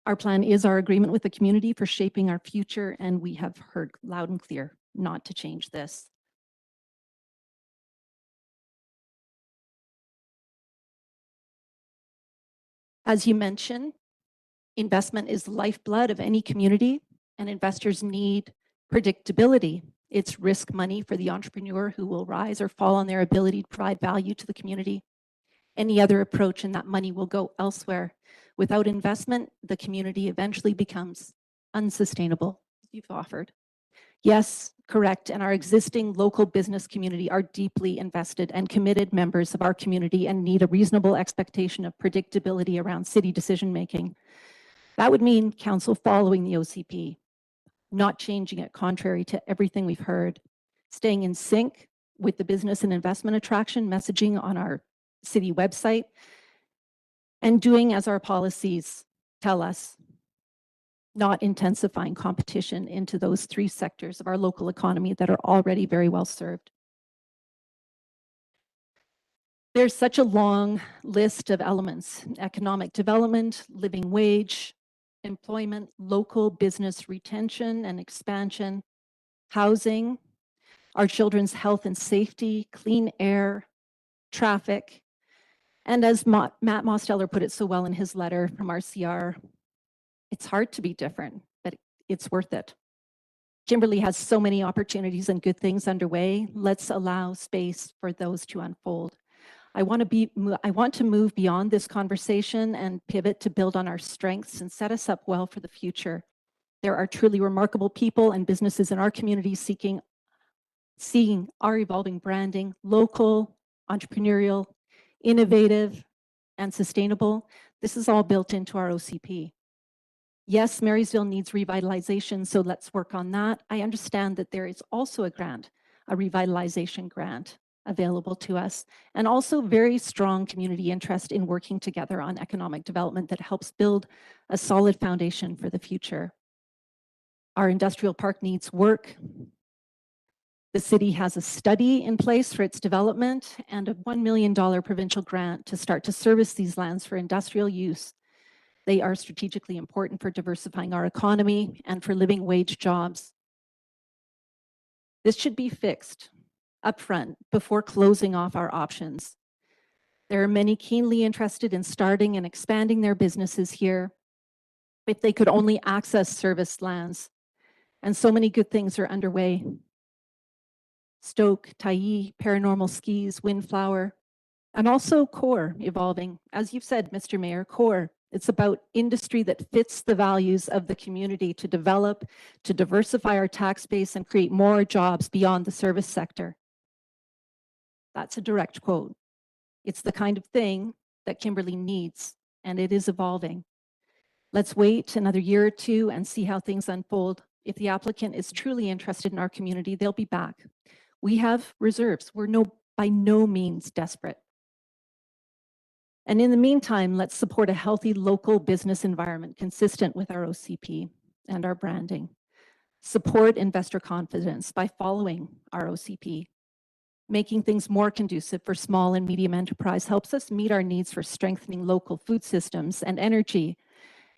Our plan is our agreement with the community for shaping our future, and we have heard loud and clear not to change this. As you mentioned, investment is the lifeblood of any community, and investors need predictability. It's risk money for the entrepreneur who will rise or fall on their ability to provide value to the community. Any other approach and that money will go elsewhere. Without investment, the community eventually becomes unsustainable, as you've offered. Yes, correct. And our existing local business community are deeply invested and committed members of our community and need a reasonable expectation of predictability around city decision-making. That would mean council following the OCP, not changing it contrary to everything we've heard, staying in sync with the business and investment attraction messaging on our city website, and doing as our policies tell us, not intensifying competition into those three sectors of our local economy that are already very well served. There's such a long list of elements: economic development, living wage, employment, local business retention and expansion, housing, our children's health and safety, clean air, traffic. And as Matt Mosteller put it so well in his letter from RCR, it's hard to be different, but it's worth it. Kimberley has so many opportunities and good things underway. Let's allow space for those to unfold. I want to move beyond this conversation and pivot to build on our strengths and set us up well for the future. There are truly remarkable people and businesses in our community seeing our evolving branding, local, entrepreneurial, innovative, and sustainable. This is all built into our OCP. Yes, Marysville needs revitalization, so let's work on that. I understand that there is also a grant, a revitalization grant available to us, and also very strong community interest in working together on economic development that helps build a solid foundation for the future. Our industrial park needs work. The city has a study in place for its development and a $1 million provincial grant to start to service these lands for industrial use. They are strategically important for diversifying our economy and for living wage jobs. This should be fixed upfront before closing off our options. There are many keenly interested in starting and expanding their businesses here if they could only access service lands. And so many good things are underway. Stoke, Tyee, Paranormal Skis, Windflower, and also CORE evolving. As you've said, Mr. Mayor, CORE, it's about industry that fits the values of the community to develop, to diversify our tax base and create more jobs beyond the service sector. That's a direct quote. It's the kind of thing that Kimberley needs, and it is evolving. Let's wait another year or two and see how things unfold. If the applicant is truly interested in our community, they'll be back. We have reserves. We're by no means desperate. And in the meantime, let's support a healthy local business environment consistent with our OCP and our branding. Support investor confidence by following our OCP. Making things more conducive for small and medium enterprise helps us meet our needs for strengthening local food systems and energy,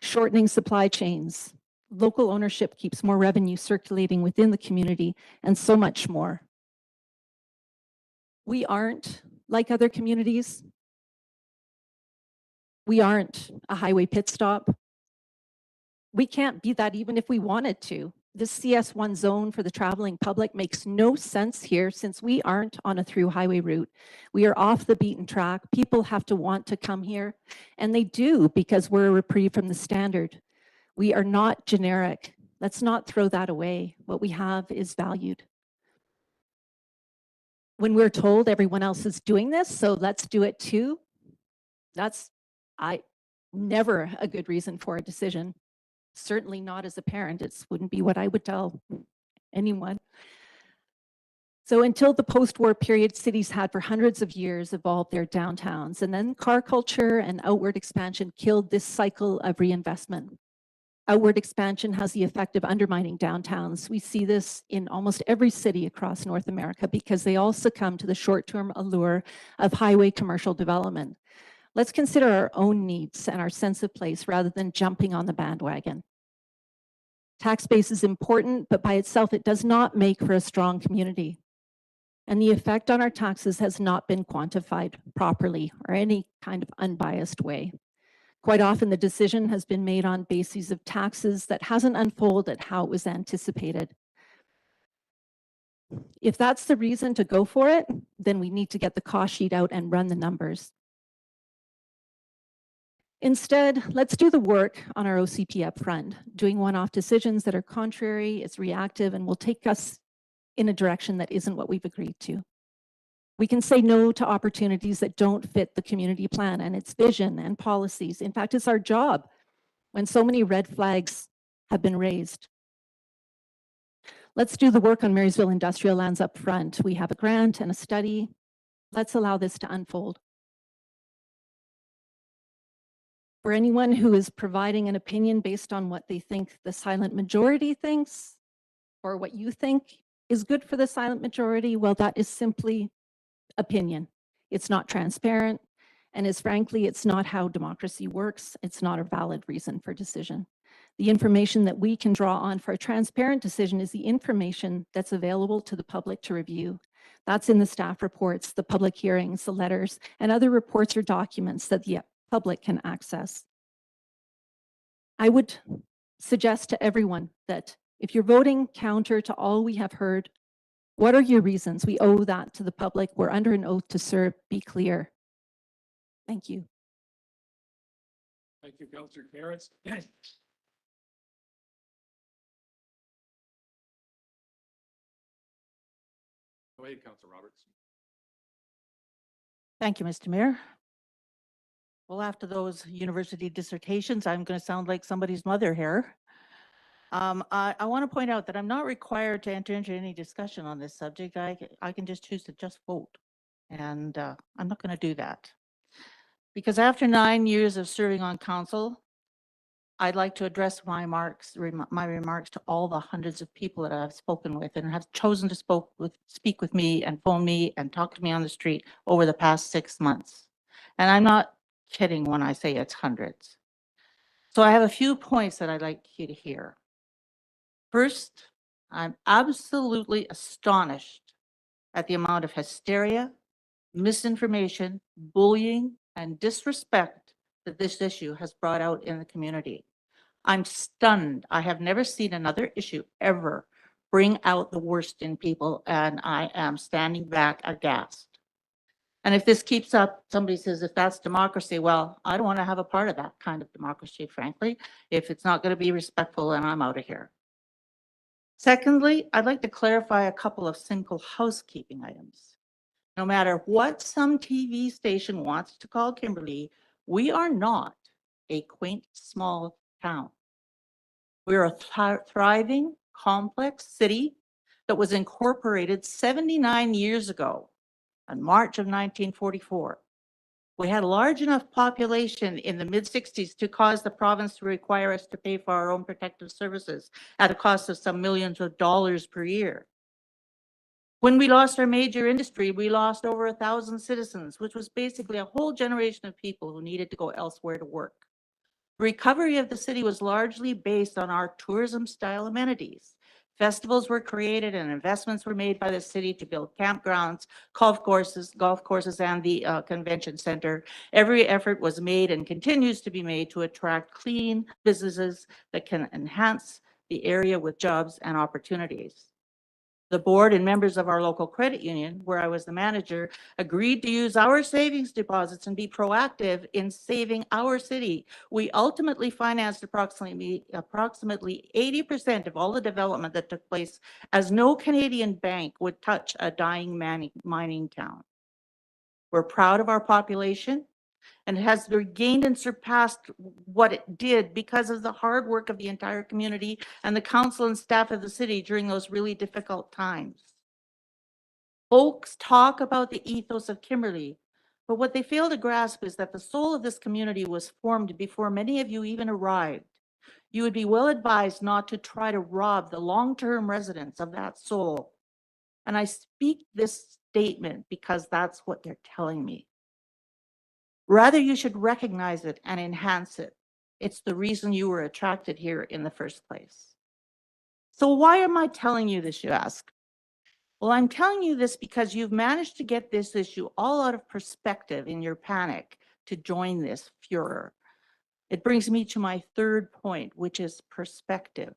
shortening supply chains. Local ownership keeps more revenue circulating within the community, and so much more. We aren't like other communities. We aren't a highway pit stop. We can't be that even if we wanted to. This CS1 zone for the traveling public makes no sense here since we aren't on a through highway route. We are off the beaten track. People have to want to come here, and they do because we're a reprieve from the standard. We are not generic. Let's not throw that away. What we have is valued. When we're told everyone else is doing this, so let's do it too, that's never a good reason for a decision. Certainly not as a parent. It wouldn't be what I would tell anyone. So until the post-war period, cities had for hundreds of years evolved their downtowns, and then car culture and outward expansion killed this cycle of reinvestment. Outward expansion has the effect of undermining downtowns. We see this in almost every city across North America because they all succumb to the short-term allure of highway commercial development. Let's consider our own needs and our sense of place rather than jumping on the bandwagon. Tax base is important, but by itself, it does not make for a strong community. And the effect on our taxes has not been quantified properly or any kind of unbiased way. Quite often, the decision has been made on bases of taxes that hasn't unfolded how it was anticipated. If that's the reason to go for it, then we need to get the cost sheet out and run the numbers. Instead, let's do the work on our OCP up front. Doing one-off decisions that are contrary, is reactive, and will take us in a direction that isn't what we've agreed to. We can say no to opportunities that don't fit the community plan and its vision and policies. In fact, it's our job when so many red flags have been raised. Let's do the work on Marysville industrial lands up front. We have a grant and a study. Let's allow this to unfold. For anyone who is providing an opinion based on what they think the silent majority thinks, or what you think is good for the silent majority, well, that is simply opinion. It's not transparent, and is frankly, it's not how democracy works. It's not a valid reason for decision. The information that we can draw on for a transparent decision is the information that's available to the public to review. That's in the staff reports, the public hearings, the letters, and other reports or documents that the public can access. I would suggest to everyone that if you're voting counter to all we have heard, what are your reasons? We owe that to the public. We're under an oath to serve. Be clear. Thank you. Thank you, Councillor Carrots. Go ahead, Councillor Roberts. Thank you, Mr. Mayor. Well, after those university dissertations, I'm going to sound like somebody's mother here. I want to point out that I'm not required to enter into any discussion on this subject. I can just choose to just vote. And I'm not going to do that. Because after 9 years of serving on council, I'd like to address my remarks to all the hundreds of people that I've spoken with and have chosen to speak with me and phone me and talk to me on the street over the past 6 months. And I'm not kidding when I say it's hundreds. So I have a few points that I'd like you to hear. First, I'm absolutely astonished at the amount of hysteria, misinformation, bullying, and disrespect that this issue has brought out in the community. I'm stunned. I have never seen another issue ever bring out the worst in people, and I am standing back aghast. And if this keeps up, somebody says, if that's democracy, well, I don't want to have a part of that kind of democracy, frankly, if it's not going to be respectful, and I'm out of here. Secondly, I'd like to clarify a couple of simple housekeeping items. No matter what some TV station wants to call Kimberley, we are not a quaint small town. We're a thriving, complex city that was incorporated 79 years ago in March of 1944. We had a large enough population in the mid-60s to cause the province to require us to pay for our own protective services at a cost of some millions of dollars per year. When we lost our major industry, we lost over 1,000 citizens, which was basically a whole generation of people who needed to go elsewhere to work. The recovery of the city was largely based on our tourism-style amenities. Festivals were created and investments were made by the city to build campgrounds, golf courses, and the convention center. Every effort was made and continues to be made to attract clean businesses that can enhance the area with jobs and opportunities. The board and members of our local credit union, where I was the manager, agreed to use our savings deposits and be proactive in saving our city. We ultimately financed approximately 80% of all the development that took place, as no Canadian bank would touch a dying mining town. We're proud of our population, and it has regained and surpassed what it did because of the hard work of the entire community and the council and staff of the city during those really difficult times. Folks talk about the ethos of Kimberley, but what they fail to grasp is that the soul of this community was formed before many of you even arrived. You would be well advised not to try to rob the long-term residents of that soul. And I speak this statement because that's what they're telling me. Rather, you should recognize it and enhance it. It's the reason you were attracted here in the first place. So why am I telling you this, you ask? Well, I'm telling you this because you've managed to get this issue all out of perspective in your panic to join this furor. It brings me to my third point, which is perspective.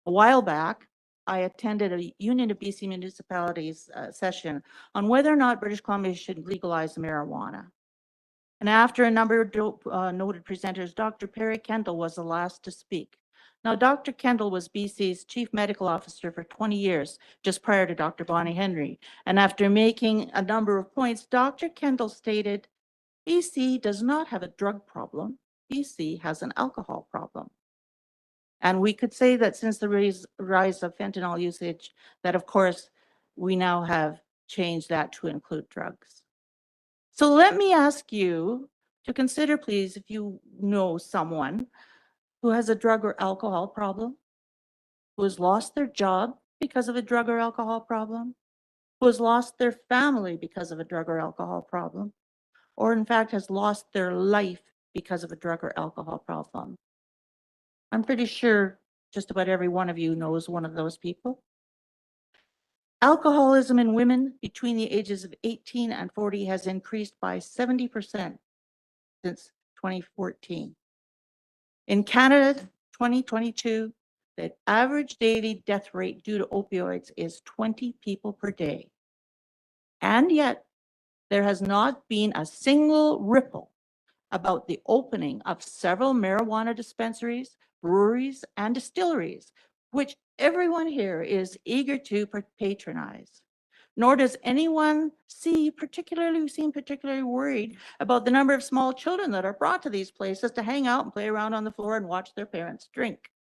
A while back, I attended a Union of BC Municipalities session on whether or not British Columbia should legalize marijuana. And after a number of noted presenters, Dr. Perry Kendall was the last to speak. Now, Dr. Kendall was BC's chief medical officer for 20 years, just prior to Dr. Bonnie Henry. And after making a number of points, Dr. Kendall stated, BC does not have a drug problem. BC has an alcohol problem. And we could say that since the rise of fentanyl usage, that of course, we now have changed that to include drugs. So let me ask you to consider, please, if you know someone who has a drug or alcohol problem, who has lost their job because of a drug or alcohol problem, who has lost their family because of a drug or alcohol problem, or in fact has lost their life because of a drug or alcohol problem. I'm pretty sure just about every one of you knows one of those people. Alcoholism in women between the ages of 18 and 40 has increased by 70% since 2014. In Canada, 2022, the average daily death rate due to opioids is 20 people per day. And yet, there has not been a single ripple about the opening of several marijuana dispensaries, breweries, and distilleries, which everyone here is eager to patronize. Nor does anyone seem particularly worried about the number of small children that are brought to these places to hang out and play around on the floor and watch their parents drink.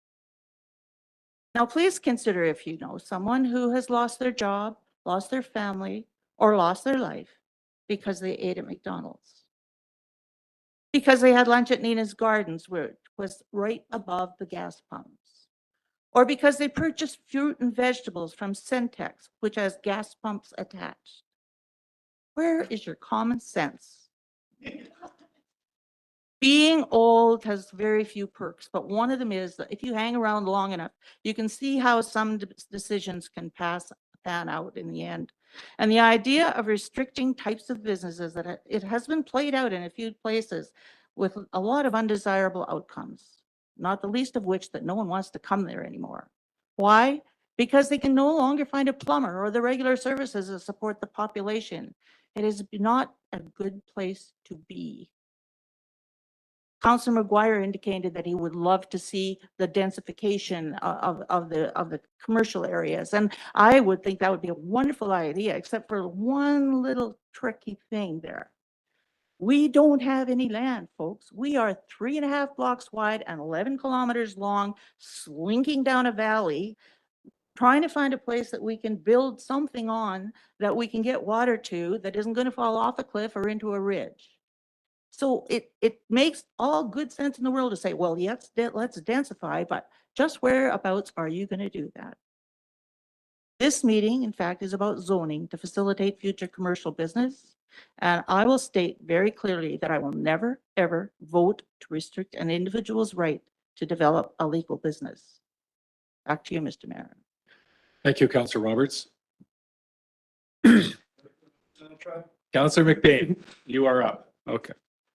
Now, please consider if you know someone who has lost their job, lost their family, or lost their life because they ate at McDonald's. Because they had lunch at Nina's Gardens, where it was right above the gas pumps. Or because they purchased fruit and vegetables from Centex, which has gas pumps attached. Where is your common sense? Being old has very few perks, but one of them is that if you hang around long enough, you can see how some decisions can pan out in the end. And the idea of restricting types of businesses, that it has been played out in a few places with a lot of undesirable outcomes, not the least of which that no one wants to come there anymore. Why? Because they can no longer find a plumber or the regular services to support the population. It is not a good place to be. Councillor McGuire indicated that he would love to see the densification of the commercial areas. And I would think that would be a wonderful idea, except for one little tricky thing there. We don't have any land, folks. We are 3.5 blocks wide and 11 kilometers long, slinking down a valley, trying to find a place that we can build something on, that we can get water to, that isn't going to fall off a cliff or into a ridge. So it makes all good sense in the world to say, well, yes, let's densify, but just whereabouts are you going to do that? This meeting, in fact, is about zoning to facilitate future commercial business. And I will state very clearly that I will never, ever vote to restrict an individual's right to develop a legal business. Back to you, Mr. Mayor. Thank you, Councillor Roberts. Councillor McBain, you are up. Okay.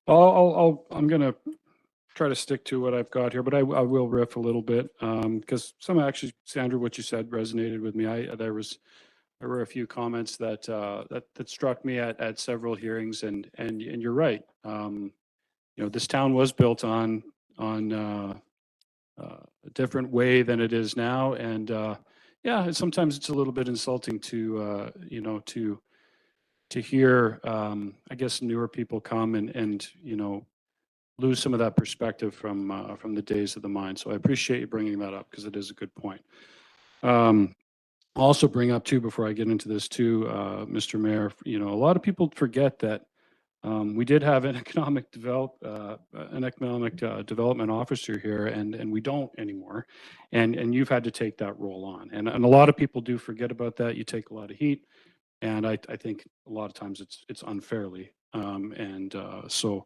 I'm going to try to stick to what I've got here, but I will riff a little bit because some actually, Sandra, what you said resonated with me. There were a few comments that struck me at several hearings, and you're right. You know, this town was built on a different way than it is now, and yeah, sometimes it's a little bit insulting to you know, to hear I guess newer people come and you know, lose some of that perspective from the days of the mine. So I appreciate you bringing that up because it is a good point. Also bring up too, before I get into this too, Mr. Mayor, you know, a lot of people forget that we did have an economic development officer here, and we don't anymore. And you've had to take that role on. And a lot of people do forget about that. You take a lot of heat. And I think a lot of times it's unfairly. So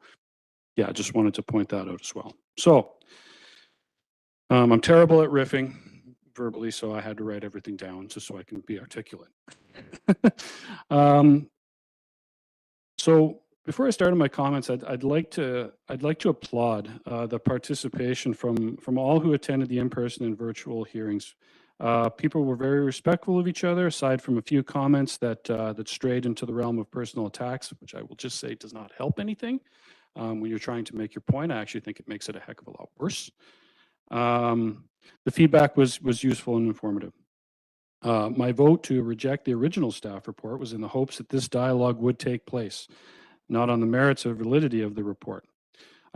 yeah, I just wanted to point that out as well. So I'm terrible at riffing verbally, so I had to write everything down just so I can be articulate. So before I started my comments, I'd like to applaud the participation from all who attended the in-person and virtual hearings. People were very respectful of each other, aside from a few comments that strayed into the realm of personal attacks, which I will just say does not help anything. when you're trying to make your point. I actually think it makes it a heck of a lot worse. The feedback was useful and informative. My vote to reject the original staff report was in the hopes that this dialogue would take place, not on the merits or validity of the report.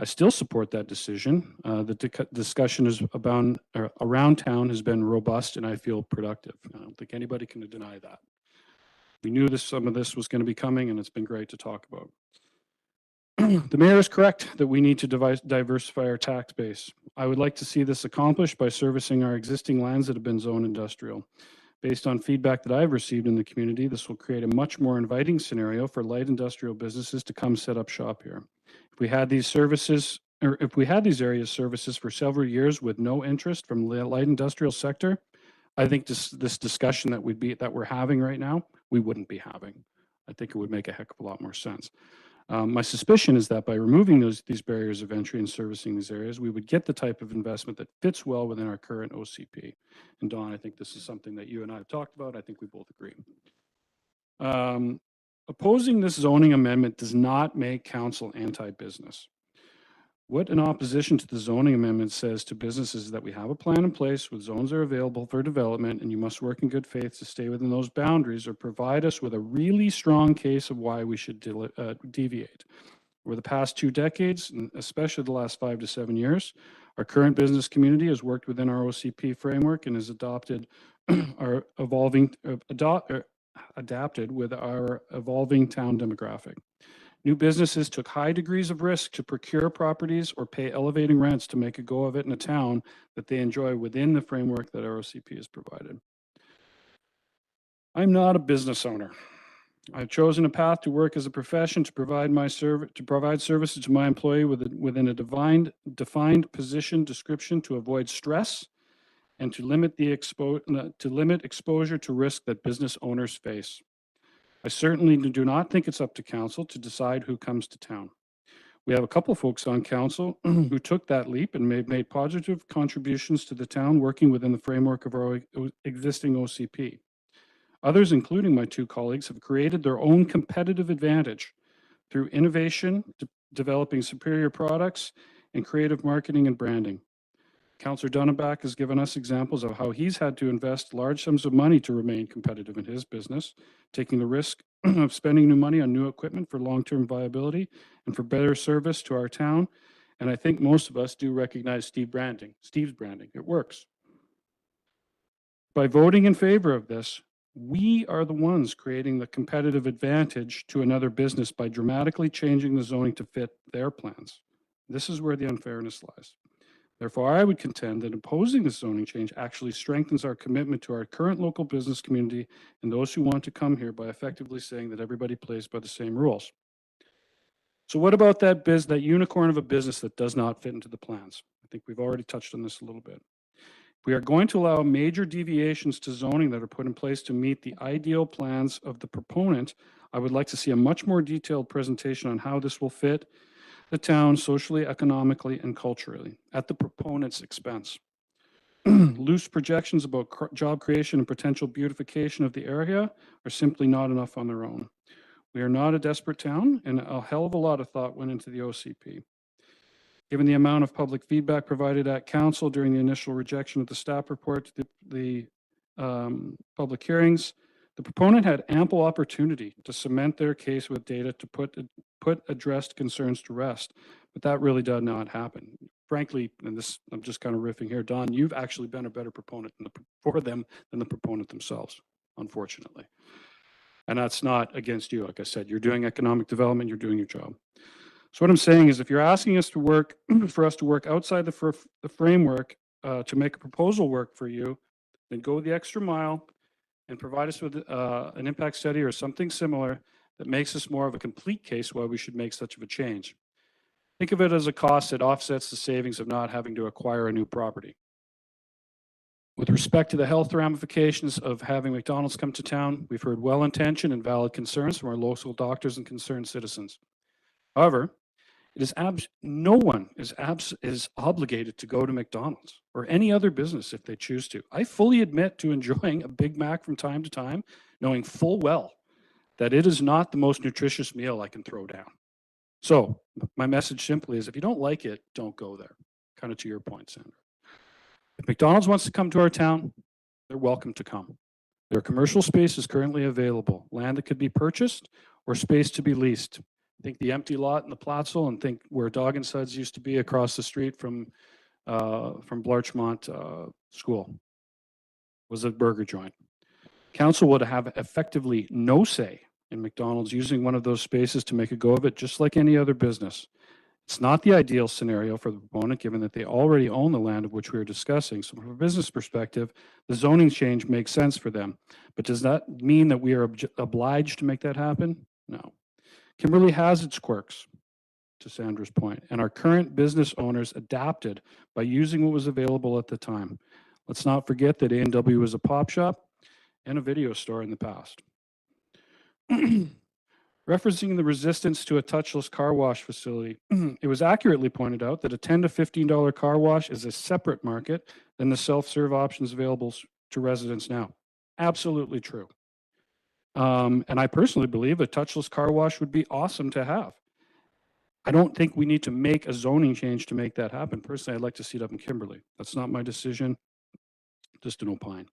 I still support that decision. The discussion is around town has been robust and I feel productive. I don't think anybody can deny that. We knew some of this was going to be coming, and it's been great to talk about. The mayor is correct that we need to diversify our tax base. I would like to see this accomplished by servicing our existing lands that have been zoned industrial. Based on feedback that I've received in the community, this will create a much more inviting scenario for light industrial businesses to come set up shop here. If we had these services, or if we had these areas services for several years with no interest from the light industrial sector, I think this discussion that we're having right now, we wouldn't be having. I think it would make a heck of a lot more sense. My suspicion is that by removing these barriers of entry and servicing these areas, we would get the type of investment that fits well within our current OCP. And Don, I think this is something that you and I have talked about. I think we both agree. Opposing this zoning amendment does not make council anti-business. What an opposition to the zoning amendment says to businesses is that we have a plan in place with zones are available for development, and you must work in good faith to stay within those boundaries or provide us with a really strong case of why we should deviate. Over the past 2 decades, and especially the last 5 to 7 years, our current business community has worked within our OCP framework and has adapted with our evolving town demographic. New businesses took high degrees of risk to procure properties or pay elevating rents to make a go of it in a town that they enjoy within the framework that our OCP has provided. I'm not a business owner. I've chosen a path to work as a profession to provide services to my employee within a defined position description to avoid stress and to limit exposure to risk that business owners face. I certainly do not think it's up to council to decide who comes to town. We have a couple folks on council who took that leap and made positive contributions to the town working within the framework of our existing OCP. Others, including my 2 colleagues, have created their own competitive advantage through innovation, developing superior products, and creative marketing and branding. Councillor Dunneback has given us examples of how he's had to invest large sums of money to remain competitive in his business, taking the risk of spending new money on new equipment for long-term viability and for better service to our town. And I think most of us do recognize Steve's branding. It works. By voting in favor of this, we are the ones creating the competitive advantage to another business by dramatically changing the zoning to fit their plans. This is where the unfairness lies. Therefore, I would contend that opposing the zoning change actually strengthens our commitment to our current local business community and those who want to come here by effectively saying that everybody plays by the same rules. So what about that unicorn of a business that does not fit into the plans? I think we've already touched on this a little bit. We are going to allow major deviations to zoning that are put in place to meet the ideal plans of the proponent. I would like to see a much more detailed presentation on how this will fit the town socially, economically, and culturally at the proponent's expense. Loose projections about job creation and potential beautification of the area are simply not enough on their own. We are not a desperate town, and a hell of a lot of thought went into the OCP. Given the amount of public feedback provided at council during the initial rejection of the staff report to the public hearings, the proponent had ample opportunity to cement their case with data to put addressed concerns to rest, but that really did not happen. Frankly, and this, I'm just kind of riffing here, Don, you've actually been a better proponent for them than the proponent themselves, unfortunately. And that's not against you. Like I said, you're doing economic development, you're doing your job. So what I'm saying is if you're asking us to work, for us to work outside the framework to make a proposal work for you, then go the extra mile and provide us with an impact study or something similar that makes us more of a complete case why we should make such of a change. Think of it as a cost that offsets the savings of not having to acquire a new property. With respect to the health ramifications of having McDonald's come to town, we've heard well-intentioned and valid concerns from our local doctors and concerned citizens. However, no one is obligated to go to McDonald's or any other business if they choose to. I fully admit to enjoying a Big Mac from time to time, knowing full well that it is not the most nutritious meal I can throw down. So my message simply is if you don't like it, don't go there. Kind of to your point, Sandra. If McDonald's wants to come to our town, they're welcome to come. Their commercial space is currently available, land that could be purchased or space to be leased. Think the empty lot in the Platzel and think where Dog and Suds used to be across the street from Blarchmont School was a burger joint. Council would have effectively no say in McDonald's using one of those spaces to make a go of it, just like any other business. It's not the ideal scenario for the proponent, given that they already own the land of which we are discussing. So from a business perspective, the zoning change makes sense for them. But does that mean that we are obliged to make that happen? No. Kimberley has its quirks, to Sandra's point, and our current business owners adapted by using what was available at the time. Let's not forget that A&W was a pop shop and a video store in the past. Referencing the resistance to a touchless car wash facility, it was accurately pointed out that a $10 to $15 car wash is a separate market than the self-serve options available to residents now. Absolutely true. And I personally believe a touchless car wash would be awesome to have. I don't think we need to make a zoning change to make that happen. Personally, I'd like to see it up in Kimberley. That's not my decision, just an opine.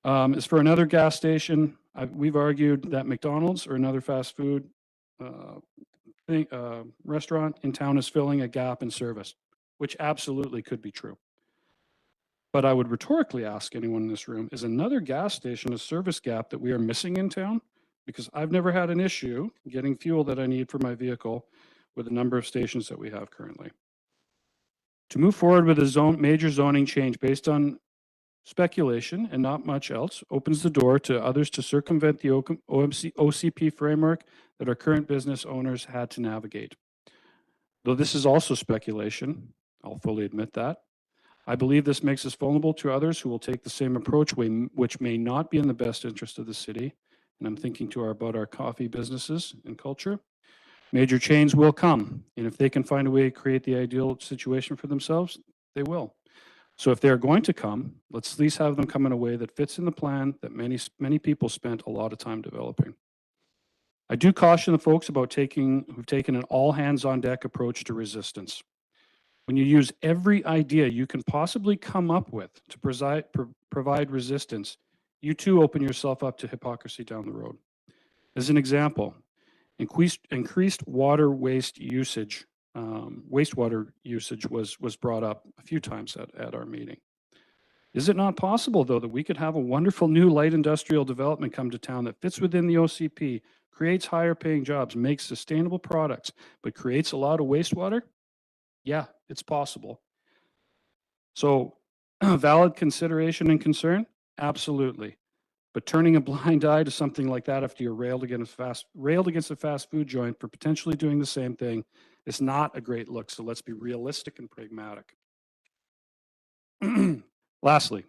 As for another gas station, we've argued that McDonald's or another fast food restaurant in town is filling a gap in service, which absolutely could be true. But I would rhetorically ask anyone in this room, is another gas station a service gap that we are missing in town? Because I've never had an issue getting fuel that I need for my vehicle with the number of stations that we have currently. To move forward with a major zoning change based on speculation and not much else opens the door to others to circumvent the OCP framework that our current business owners had to navigate. Though this is also speculation, I'll fully admit that. I believe this makes us vulnerable to others who will take the same approach, which may not be in the best interest of the city. And I'm thinking about our coffee businesses and culture. Major change will come, and if they can find a way to create the ideal situation for themselves, they will. So if they're going to come, let's at least have them come in a way that fits in the plan that many people spent a lot of time developing. I do caution the folks about who've taken an all hands on deck approach to resistance. When you use every idea you can possibly come up with to provide resistance, you too open yourself up to hypocrisy down the road. As an example, increased water waste usage, wastewater usage was brought up a few times at our meeting. Is it not possible, though, that we could have a wonderful new light industrial development come to town that fits within the OCP, creates higher paying jobs, makes sustainable products, but creates a lot of wastewater? Yeah, it's possible. So, valid consideration and concern? Absolutely. But turning a blind eye to something like that after you're railed against a fast food joint for potentially doing the same thing is not a great look. So let's be realistic and pragmatic. Lastly,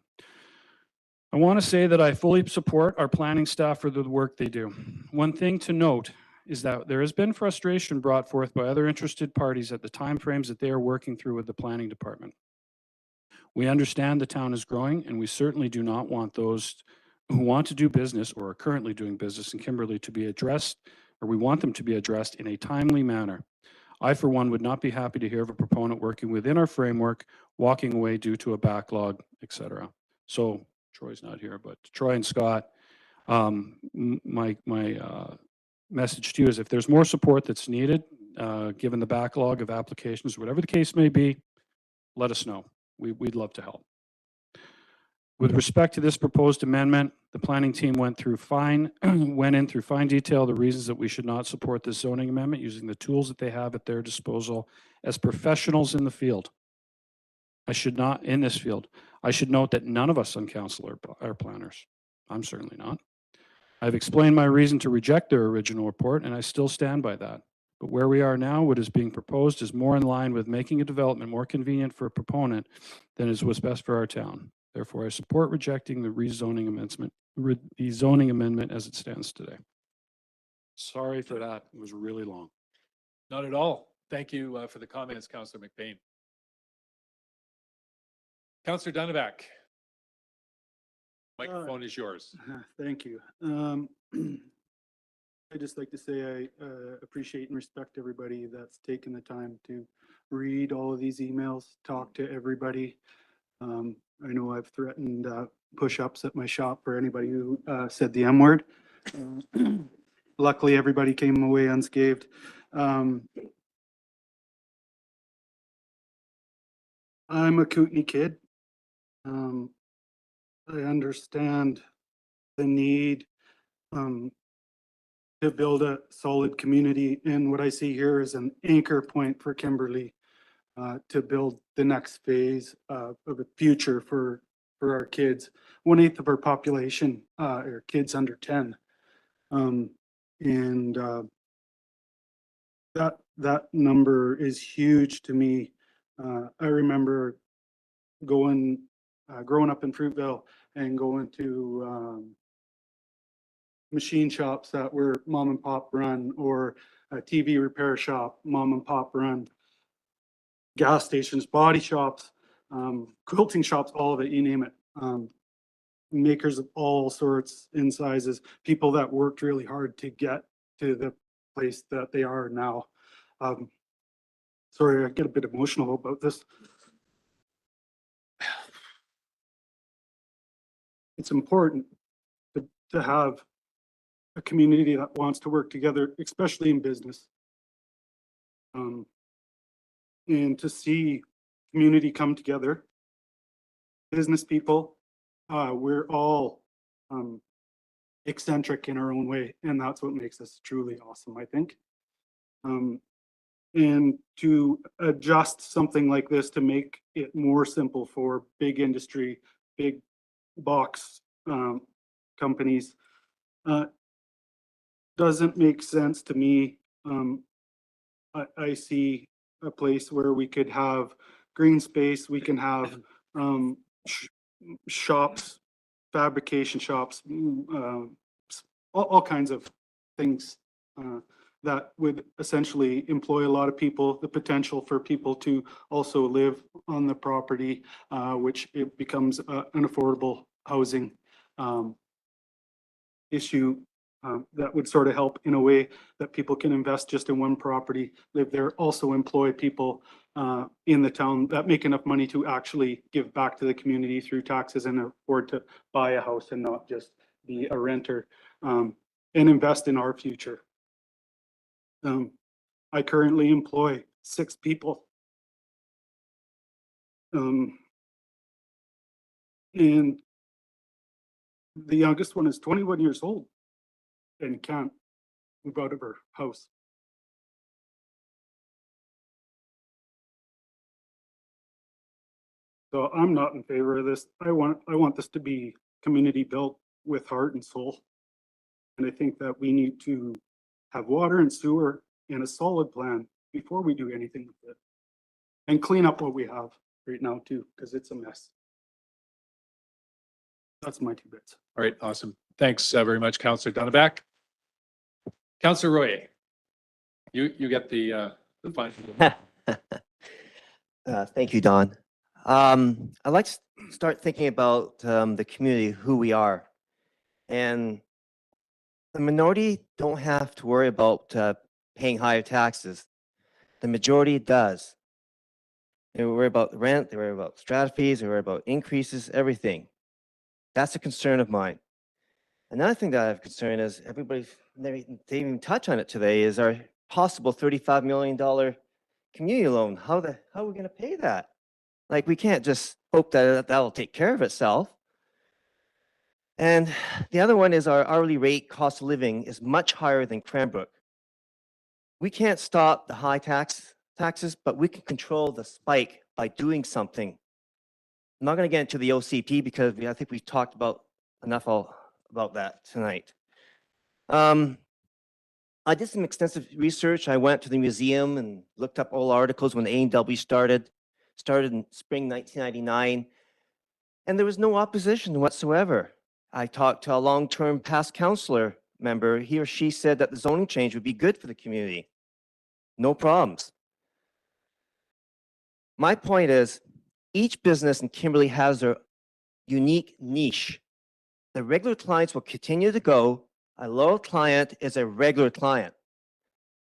I want to say that I fully support our planning staff for the work they do. One thing to note is that there has been frustration brought forth by other interested parties at the timeframes that they are working through with the planning department. We understand the town is growing, and we certainly do not want those who want to do business or are currently doing business in Kimberley to be addressed, or we want them to be addressed in a timely manner. I, for one, would not be happy to hear of a proponent working within our framework, walking away due to a backlog, etc. So Troy's not here, but Troy and Scott, my message to you is if there's more support that's needed, given the backlog of applications, whatever the case may be, let us know. We'd love to help. With respect to this proposed amendment, the planning team went in through fine detail the reasons that we should not support this zoning amendment using the tools that they have at their disposal as professionals in the field. I should note that none of us on council are planners. I'm certainly not. I've explained my reason to reject their original report, and I still stand by that. But where we are now, what is being proposed is more in line with making a development more convenient for a proponent than is what's best for our town. Therefore, I support rejecting the zoning amendment as it stands today. Sorry for that. It was really long. Not at all. Thank you for the comments, Councillor McBain. Councillor Dunneback. Microphone is yours. Thank you. I'd just like to say I appreciate and respect everybody that's taken the time to read all of these emails, talk to everybody. I know I've threatened push-ups at my shop for anybody who said the M word. Luckily, everybody came away unscathed. I'm a Kootenai kid. I understand the need to build a solid community, and what I see here is an anchor point for Kimberly to build the next phase of a future for our kids. 1/8 of our population are kids under 10, and that number is huge to me. I remember growing up in Fruitvale and going to machine shops that were mom and pop run, or a TV repair shop, mom and pop run, gas stations, body shops, quilting shops, all of it, you name it. Makers of all sorts and sizes, people that worked really hard to get to the place that they are now. Sorry, I get a bit emotional about this. It's important to have a community that wants to work together, especially in business. And to see community come together, business people, we're all eccentric in our own way, and that's what makes us truly awesome, I think. And to adjust something like this to make it more simple for big industry, big box companies, doesn't make sense to me. I see a place where we could have green space, we can have shops, fabrication shops, all kinds of things that would essentially employ a lot of people, the potential for people to also live on the property, which it becomes an affordable housing issue that would sort of help in a way that people can invest just in one property, live there, also employ people in the town that make enough money to actually give back to the community through taxes and afford to buy a house and not just be a renter, and invest in our future. I currently employ 6 people. And the youngest one is 21 years old and can't move out of her house. So I'm not in favor of this. I want this to be community built with heart and soul. And I think that we need to have water and sewer and a solid plan before we do anything with it. And clean up what we have right now too, because it's a mess. That's my 2 bits. All right, awesome. Thanks very much, Councillor Dunneback. Councillor Royer, you get the final. Thank you, Don. I'd like to start thinking about the community, who we are. And the minority don't have to worry about paying higher taxes. The majority does. They worry about rent, they worry about strata fees, they worry about increases, everything. That's a concern of mine. Another thing that I have concern is they didn't even touch on it today, is our possible $35 million community loan. How are we going to pay that? Like, we can't just hope that that'll take care of itself. And the other one is our hourly rate cost of living is much higher than Cranbrook. We can't stop the high taxes, but we can control the spike by doing something. I'm not going to get into the OCP because I think we've talked about enough about that tonight. I did some extensive research. I went to the museum and looked up all articles when A&W started in spring 1999, and there was no opposition whatsoever. I talked to a long-term past councillor member. He or she said that the zoning change would be good for the community. No problems. My point is, each business in Kimberley has their unique niche. The regular clients will continue to go A loyal client is a regular client.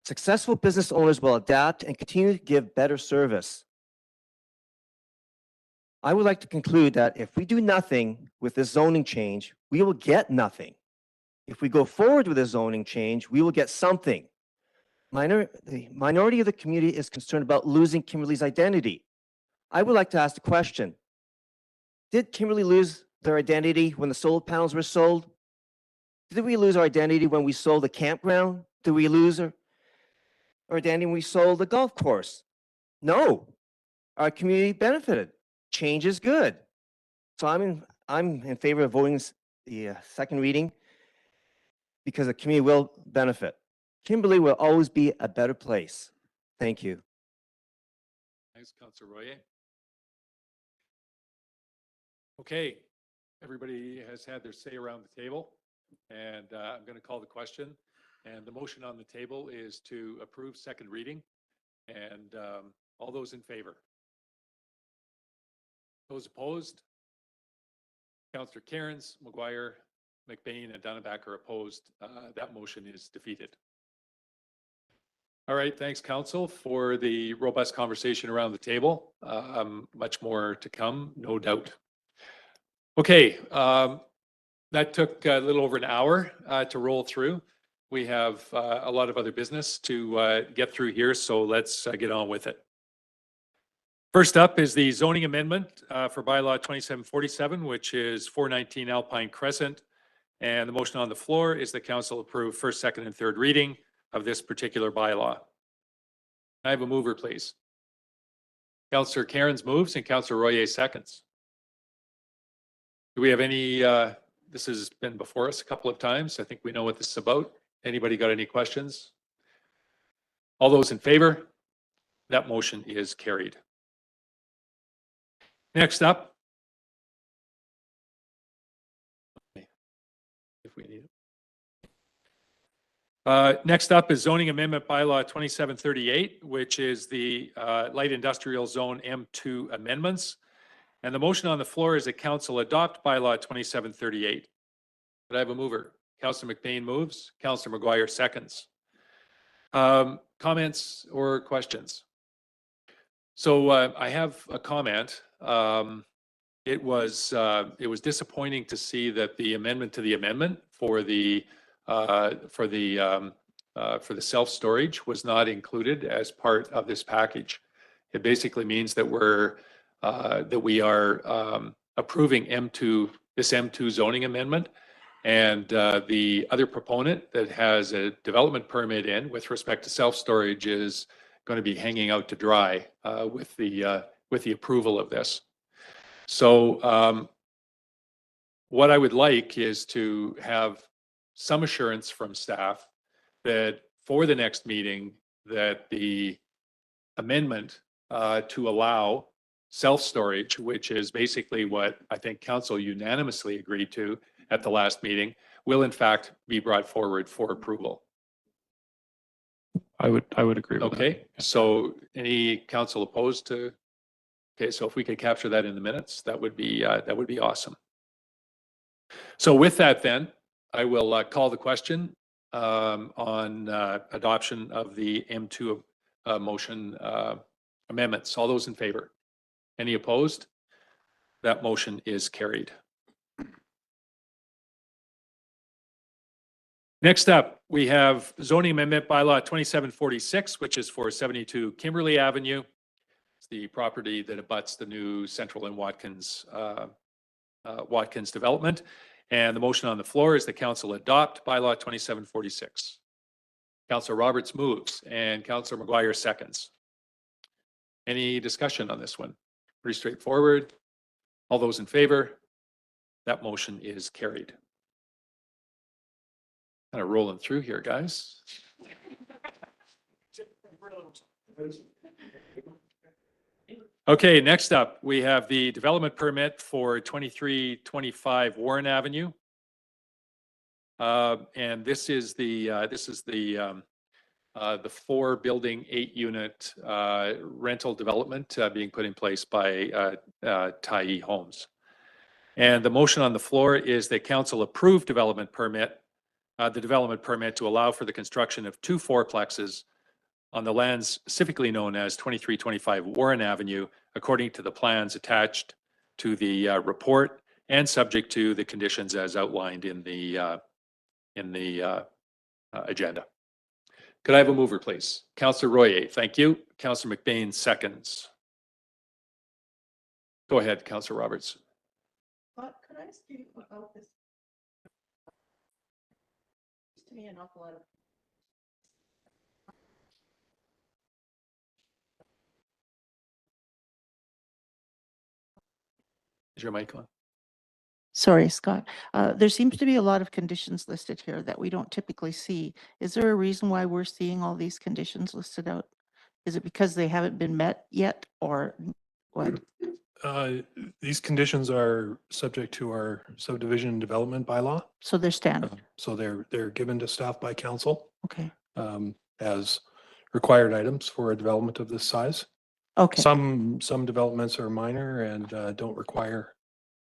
Successful business owners will adapt and continue to give better service. I would like to conclude that if we do nothing with this zoning change, we will get nothing. If we go forward with a zoning change, we will get something. The minority of the community is concerned about losing Kimberley's identity. I would like to ask the question, did Kimberley lose their identity when the solar panels were sold? Did we lose our identity when we sold the campground? Did we lose our identity when we sold the golf course? No, our community benefited. Change is good. So I'm in favor of voting the second reading because the community will benefit. Kimberley will always be a better place. Thank you. Thanks, Councillor Royer. Okay, everybody has had their say around the table, and I'm going to call the question. And the motion on the table is to approve second reading. And all those in favor? Those opposed? Councillor Cairns, McGuire, McBain, and Dunneback are opposed. That motion is defeated. All right, thanks, Council, for the robust conversation around the table. Much more to come, no doubt. Okay, that took a little over an hour to roll through. We have a lot of other business to get through here, so let's get on with it. First up is the zoning amendment for bylaw 2747, which is 419 Alpine Crescent. And the motion on the floor is the council approve first, second, and third reading of this particular bylaw. I have a mover, please. Councillor Cairns moves and Councillor Royer seconds. Do we have any, this has been before us a couple of times. I think we know what this is about. Anybody got any questions? All those in favor? That motion is carried. Next up, if we need it. Next up is zoning amendment bylaw 2738, which is the light industrial zone M2 amendments. And the motion on the floor is that council adopt bylaw 2738. But I have a mover. Councillor McBain moves. Councillor McGuire seconds. Comments or questions? So I have a comment. It was disappointing to see that the amendment to the amendment for the self-storage was not included as part of this package. It basically means that we are approving this M2 zoning amendment, and the other proponent that has a development permit in with respect to self-storage is going to be hanging out to dry with the approval of this. So what I would like is to have some assurance from staff that for the next meeting that the amendment to allow self-storage, which is basically what I think council unanimously agreed to at the last meeting, will in fact be brought forward for approval. I would agree with that. Okay, so any council opposed to? Okay, so if we could capture that in the minutes, that would be awesome. So with that, then I will call the question on adoption of the M2 motion amendments. All those in favor? Any opposed? That motion is carried. Next up, we have zoning amendment bylaw 2746, which is for 72 Kimberley Avenue. It's the property that abuts the new Central and Watkins development. And the motion on the floor is the council adopt bylaw 2746. Councillor Roberts moves and Councillor McGuire seconds. Any discussion on this one? Pretty straightforward. All those in favor? That motion is carried. Kind of rolling through here, guys. Okay, next up, we have the development permit for 2325 Warren Avenue. And this is the 4-building, 8-unit rental development being put in place by Tyee Homes. And the motion on the floor is that council approve development permit the development permit to allow for the construction of 2 fourplexes on the land specifically known as 2325 Warren Avenue, according to the plans attached to the report and subject to the conditions as outlined in the agenda. Could I have a mover, please? Councillor Royer, thank you. Councillor McBain seconds. Go ahead, Councillor Roberts. Could I ask you about this? To me, an awful lot of. Is your mic on? Sorry, Scott. There seems to be a lot of conditions listed here that we don't typically see. Is there a reason why we're seeing all these conditions listed out? Is it because they haven't been met yet or what? These conditions are subject to our subdivision development bylaw. So they're standard. So they're given to staff by council Okay. as required items for a development of this size. Okay. Some developments are minor and don't require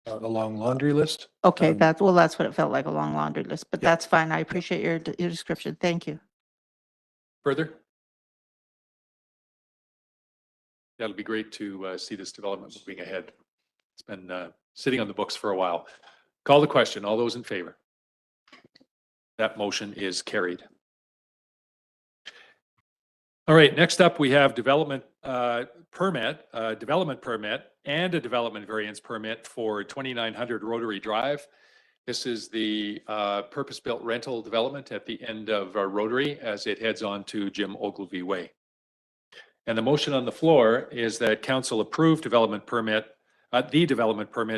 a long laundry list. Okay. That's what it felt like, a long laundry list, but Yeah. that's fine. I appreciate your description. Thank you. Further? That'll be great to see this development moving ahead. It's been sitting on the books for a while. Call the question. All those in favor? That motion is carried. All right, next up, we have development permit and a development variance permit for 2900 Rotary Drive. This is the purpose-built rental development at the end of Rotary as it heads on to Jim Ogilvie Way. And the motion on the floor is that council approve the development permit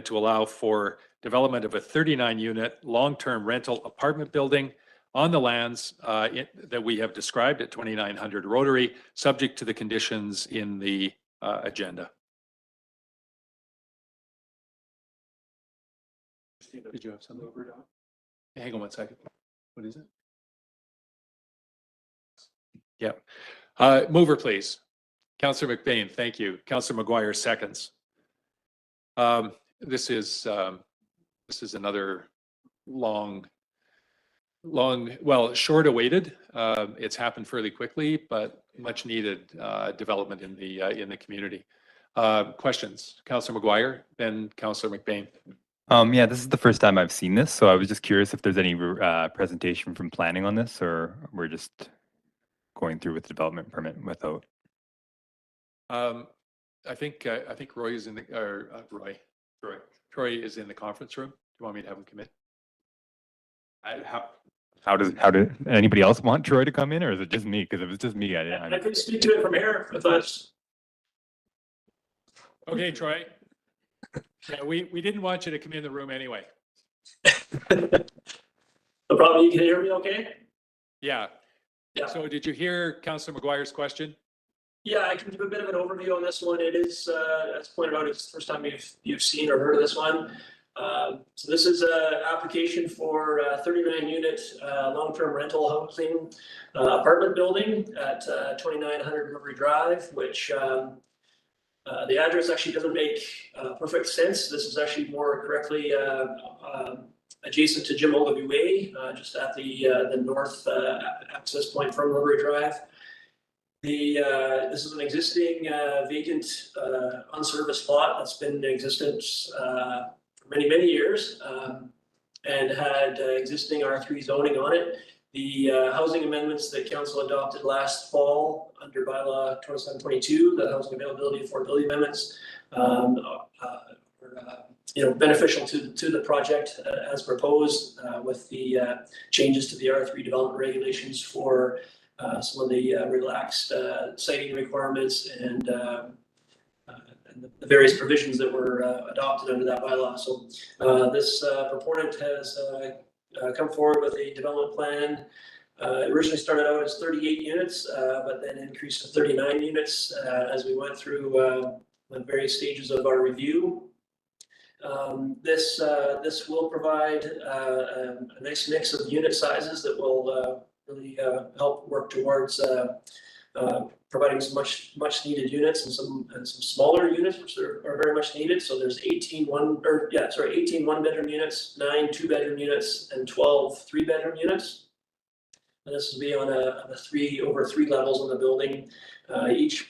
to allow for development of a 39-unit long-term rental apartment building on the lands that we have described at 2900 Rotary, subject to the conditions in the agenda. Did you have something over? Hang on one second. What is it? Yeah. Mover, please. Councillor McBain, thank you. Councillor McGuire seconds. This is another short awaited. It's happened fairly quickly, but much needed development in the community. Questions? Councillor McGuire, then Councillor McBain. Yeah, this is the first time I've seen this, so I was just curious if there's any presentation from planning on this, or we're just going through with the development permit without. I think Roy is in the Troy is in the conference room. Do you want me to have him come in? How did anybody else want Troy to come in, or is it just me? Because if it's just me, I could speak to it from here if that's. Okay, Troy. Yeah, we didn't want you to come in the room anyway. No problem. You can hear me okay? Yeah. Yeah. So did you hear Councillor McGuire's question? Yeah, I can give a bit of an overview on this one. It is, as pointed out, it's the first time you've seen or heard of this one. So this is an application for 39-unit long-term rental housing apartment building at 2900 Rotary Drive, which the address actually doesn't make perfect sense. This is actually more correctly adjacent to Jim Ogilvie Way, just at the north access point from Rotary Drive. This is an existing vacant unserviced lot that's been in existence for many years and had existing R3 zoning on it. The housing amendments that council adopted last fall under bylaw 2722, the housing availability and affordability amendments, were beneficial to the project as proposed with the changes to the R3 development regulations for some of the relaxed siting requirements and the various provisions that were adopted under that bylaw. So this proponent has come forward with a development plan. It originally started out as 38 units, but then increased to 39 units as we went through the various stages of our review. This will provide a nice mix of unit sizes that will really help work towards providing some much needed units and some smaller units, which are very much needed. So there's 18 one-bedroom units, 9 two-bedroom units, and 12 three-bedroom units. And this will be on over three levels in the building. Each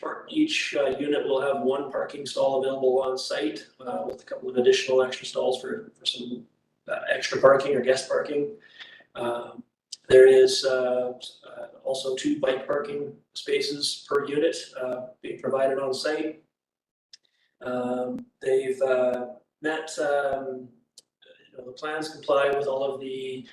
unit will have one parking stall available on site with a couple of additional extra stalls for some extra parking or guest parking. There is also 2 bike parking spaces per unit being provided on site. They've met, the plans comply with all of the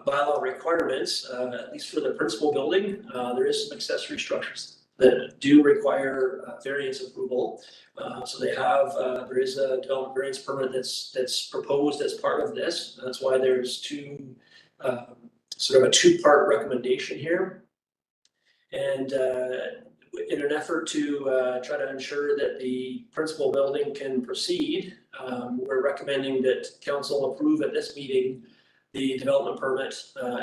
bylaw requirements, at least for the principal building. There is some accessory structures that do require variance approval. So they have, there is a development variance permit that's proposed as part of this. That's why there's sort of a 2-part recommendation here. And in an effort to try to ensure that the principal building can proceed, we're recommending that council approve at this meeting the development permit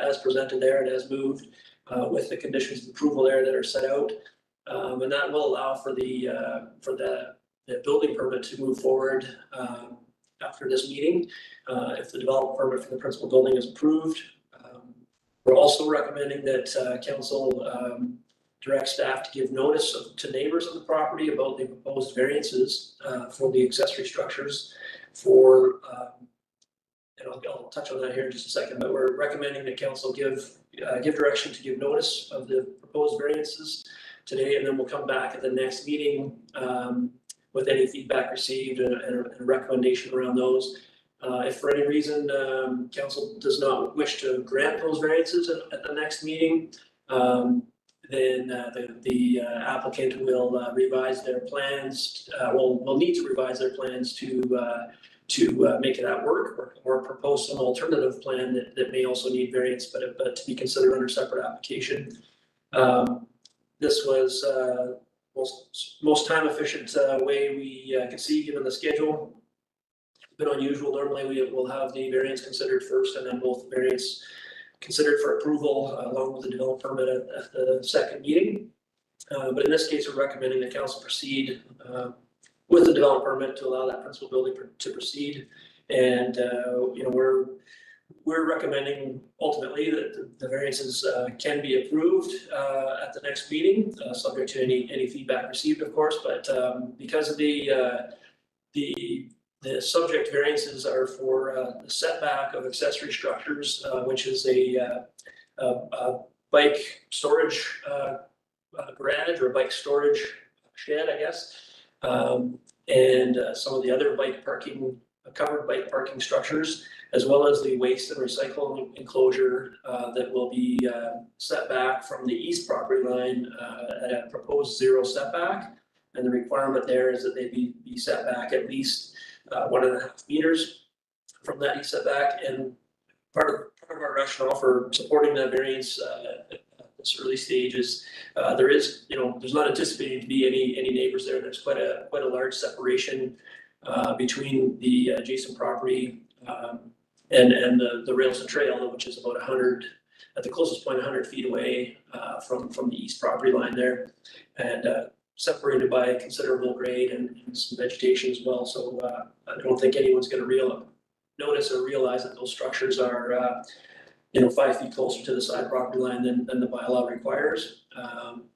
as presented there and as moved with the conditions of approval there that are set out. And that will allow for the building permit to move forward after this meeting if the development permit for the principal building is approved. We're also recommending that council direct staff to give notice to neighbors of the property about the proposed variances for the accessory structures for and I'll touch on that here in just a second, but we're recommending that council give direction to give notice of the proposed variances today, and then we'll come back at the next meeting with any feedback received and a recommendation around those. If for any reason council does not wish to grant those variances at the next meeting, then the applicant will revise their plans. Will need to revise their plans to make that work, or propose some alternative plan that may also need variance, but to be considered under separate application. This was most time efficient way we could see given the schedule. It's been unusual. Normally we will have the variance considered first and then both variance considered for approval along with the development permit at the second meeting. But in this case, we're recommending the council proceed with the development permit to allow that principal building to proceed. And we're recommending ultimately that the variances can be approved at the next meeting, subject to any feedback received, of course. But because of the subject variances are for the setback of accessory structures, which is a bike storage garage or bike storage shed, I guess. And some of the other covered bike parking structures, as well as the waste and recycling enclosure that will be set back from the east property line at a proposed 0 setback. And the requirement there is that they be set back at least 1.5 meters from that east setback. And part of our rationale for supporting that variance at this early stage is there's not anticipating to be any neighbors there. There's quite a large separation between the adjacent property and the rails and trail, which is about 100 at the closest point, 100 feet away from the east property line there, and separated by a considerable grade and some vegetation as well. So I don't think anyone's going to notice or realize that those structures are 5 feet closer to the side property line than the bylaw requires.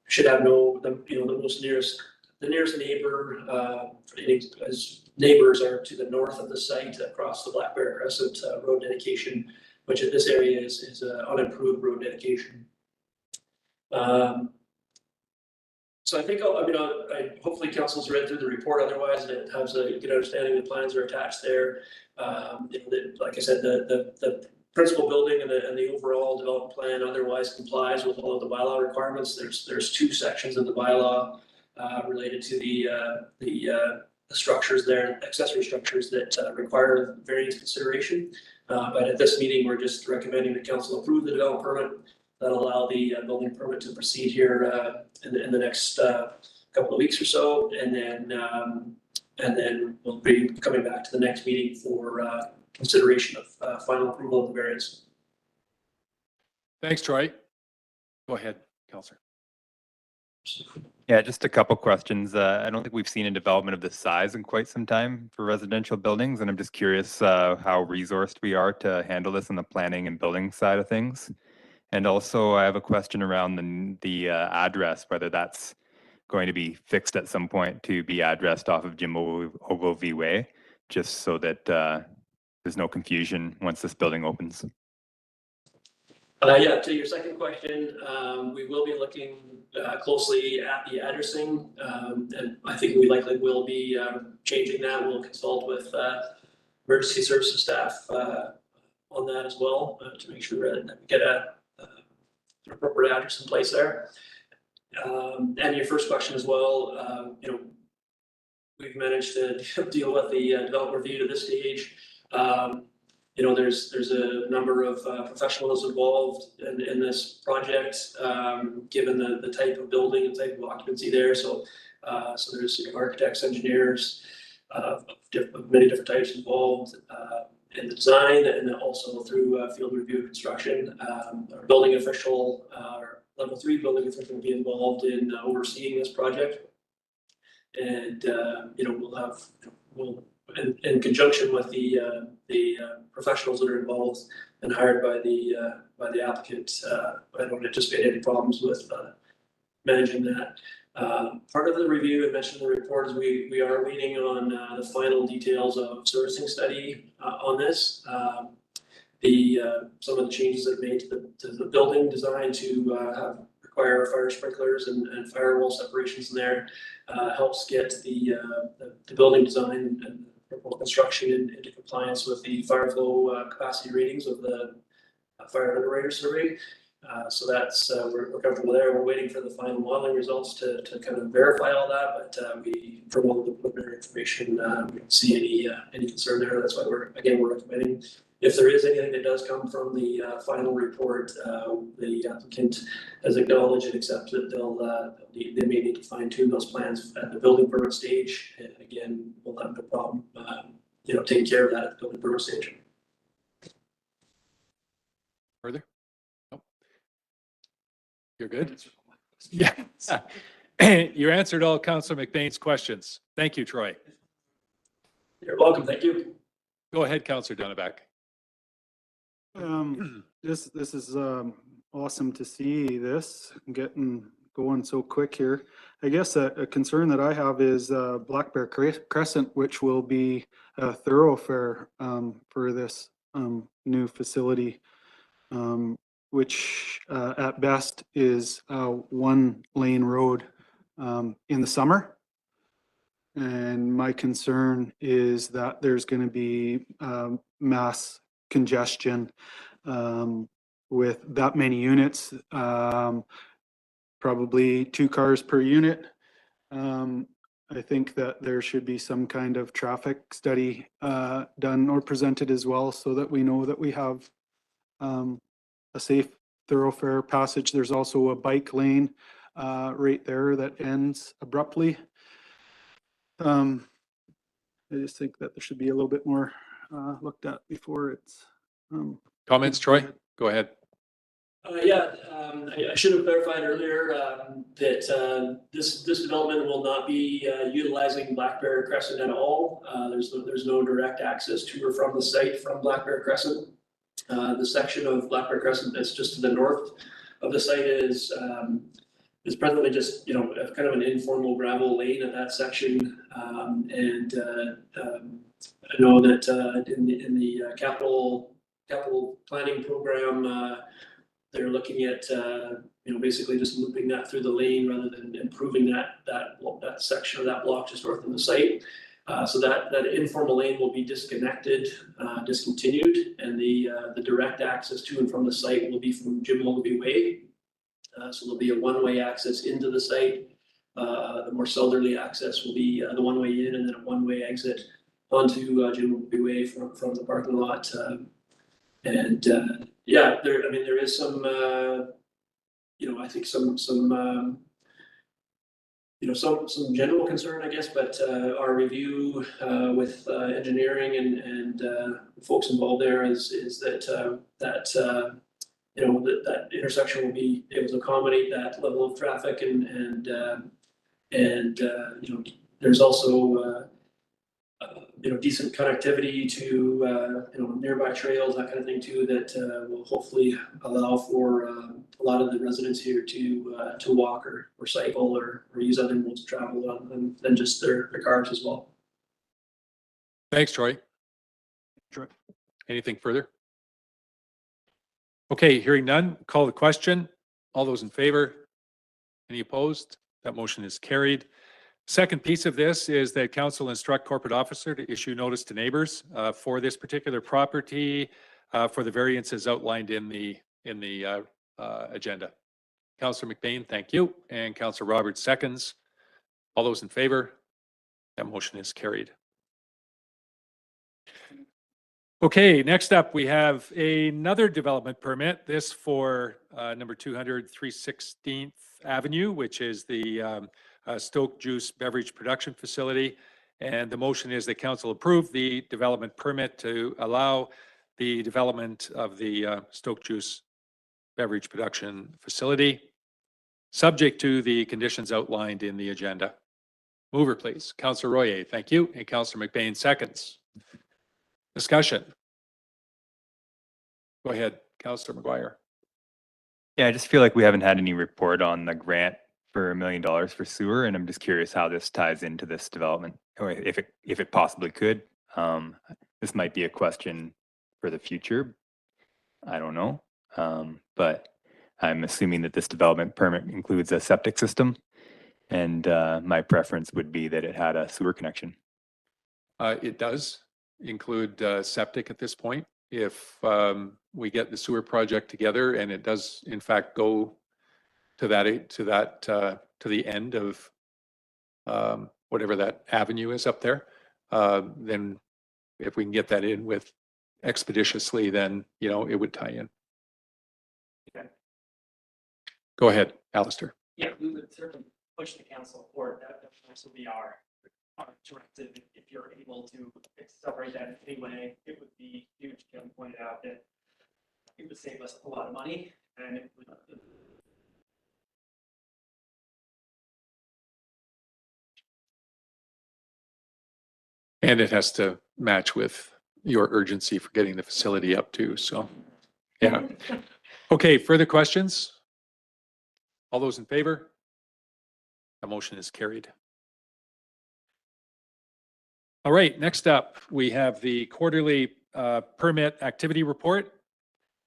Should have the nearest neighbor, as neighbors are to the north of the site across the Black Bear Crescent road dedication, which in this area is unimproved road dedication. So I think, hopefully council's read through the report. Otherwise, it has a good understanding the plans are attached there. Like I said, the principal building and the overall development plan otherwise complies with all of the bylaw requirements. There's 2 sections of the bylaw related to the structures there, accessory structures that require variance consideration. But at this meeting, we're just recommending the council approve the development permit that allow the building permit to proceed here in the next couple of weeks or so, and then we'll be coming back to the next meeting for consideration of final approval of the variance. Thanks, Troy. Go ahead, Councillor. Yeah, just a couple questions. I don't think we've seen a development of this size in quite some time for residential buildings, and I'm just curious how resourced we are to handle this on the planning and building side of things. And also, I have a question around the address, whether that's going to be fixed at some point to be addressed off of Jim Ogilvie Way, just so that there's no confusion once this building opens. Yeah, to your second question, we will be looking closely at the addressing, and I think we likely will be changing that. We'll consult with emergency services staff on that as well to make sure that we get an appropriate address in place there. And your first question as well, we've managed to deal with the development review to this stage. There's a number of professionals involved in this project, given the type of building and type of occupancy there. So there's architects, engineers, of many different types involved in the design, and then also through field review construction. Our building official, our level 3 building official will be involved in overseeing this project. And we'll in conjunction with the professionals that are involved and hired by the applicant, I don't anticipate any problems with managing that. Part of the review I mentioned in the report is we are waiting on the final details of servicing study on this. Some of the changes that are made to the building design to require fire sprinklers and firewall separations in there helps get the building design and construction into compliance with the fire flow capacity ratings of the fire underwriter survey. So that's we're comfortable there. We're waiting for the final modeling results to kind of verify all that, but from all the preliminary information, we don't see any concern there. That's why we're recommending. If there is anything that does come from the final report, the applicant has acknowledged and accepted they may need to fine tune those plans at the building permit stage. And again, we'll have no problem, taking care of that at the building permit stage. Further? Nope. You're good? Yeah. You answered all Councillor McBain's questions. Thank you, Troy. You're welcome. Thank you. Go ahead, Councillor Dunneback. This is awesome to see this getting going so quick here. I guess a concern that I have is Black Bear Crescent, which will be a thoroughfare for this new facility, which at best is a 1-lane road in the summer. And my concern is that there's going to be mass congestion with that many units, probably 2 cars per unit. I think that there should be some kind of traffic study done or presented as well, so that we know that we have a safe thoroughfare passage. There's also a bike lane right there that ends abruptly. I just think that there should be a little bit more looked at before it's Comments, Troy? Go ahead. I should have clarified earlier that this development will not be utilizing Black Bear Crescent at all. There's no direct access to or from the site from Black Bear Crescent. The section of Black Bear Crescent that's just to the north of the site is presently just kind of an informal gravel lane at that section, and I know that in the capital planning program, they're looking at basically just looping that through the lane rather than improving that section of that block just north of the site. So that informal lane will be disconnected, discontinued, and the direct access to and from the site will be from Jim Ogilvie Way. So there'll be a one-way access into the site. The more southerly access will be the one-way in, and then a one-way exit onto Jim Ogilvie Way from the parking lot. There is some, I think some general concern, I guess, but our review with engineering and folks involved there is that you know, that intersection will be able to accommodate that level of traffic and you know, there's also you know, decent connectivity to you know, nearby trails, that kind of thing too, that will hopefully allow for a lot of the residents here to walk or cycle or use other modes of travel than just their cars as well. Thanks, Troy. Anything further? Okay, hearing none, call the question. All those in favor? Any opposed? That motion is carried. Second piece of this is that council instruct corporate officer to issue notice to neighbors for this particular property for the variances outlined in the agenda. Councillor McBain, thank you. And Councillor Roberts seconds. All those in favor? That motion is carried. Okay, next up, we have another development permit, this for number 200 316th Avenue, which is the Stoke Juice beverage production facility. And the motion is that council approve the development permit to allow the development of the Stoke Juice beverage production facility, subject to the conditions outlined in the agenda. Mover, please. Councillor Royer, thank you. And Councillor McBain seconds. Discussion. Go ahead, Councillor McGuire. Yeah, I just feel like we haven't had any report on the grant for $1 million for sewer, and I'm just curious how this ties into this development, or if it possibly could. This might be a question for the future. I don't know, but I'm assuming that this development permit includes a septic system, and my preference would be that it had a sewer connection. It does include septic at this point. If we get the sewer project together and it does in fact go to the end of whatever that avenue is up there, then if we can get that in with expeditiously, then you know it would tie in. Okay. Go ahead, Alistair. Yeah, we would certainly push the council forward. That would also be our directive. If you're able to accelerate that in any way, it would be huge. Kevin pointed out that it would save us a lot of money, and it would. And it has to match with your urgency for getting the facility up too. So, yeah. Okay, further questions? All those in favor? The motion is carried. All right, next up, we have the quarterly permit activity report.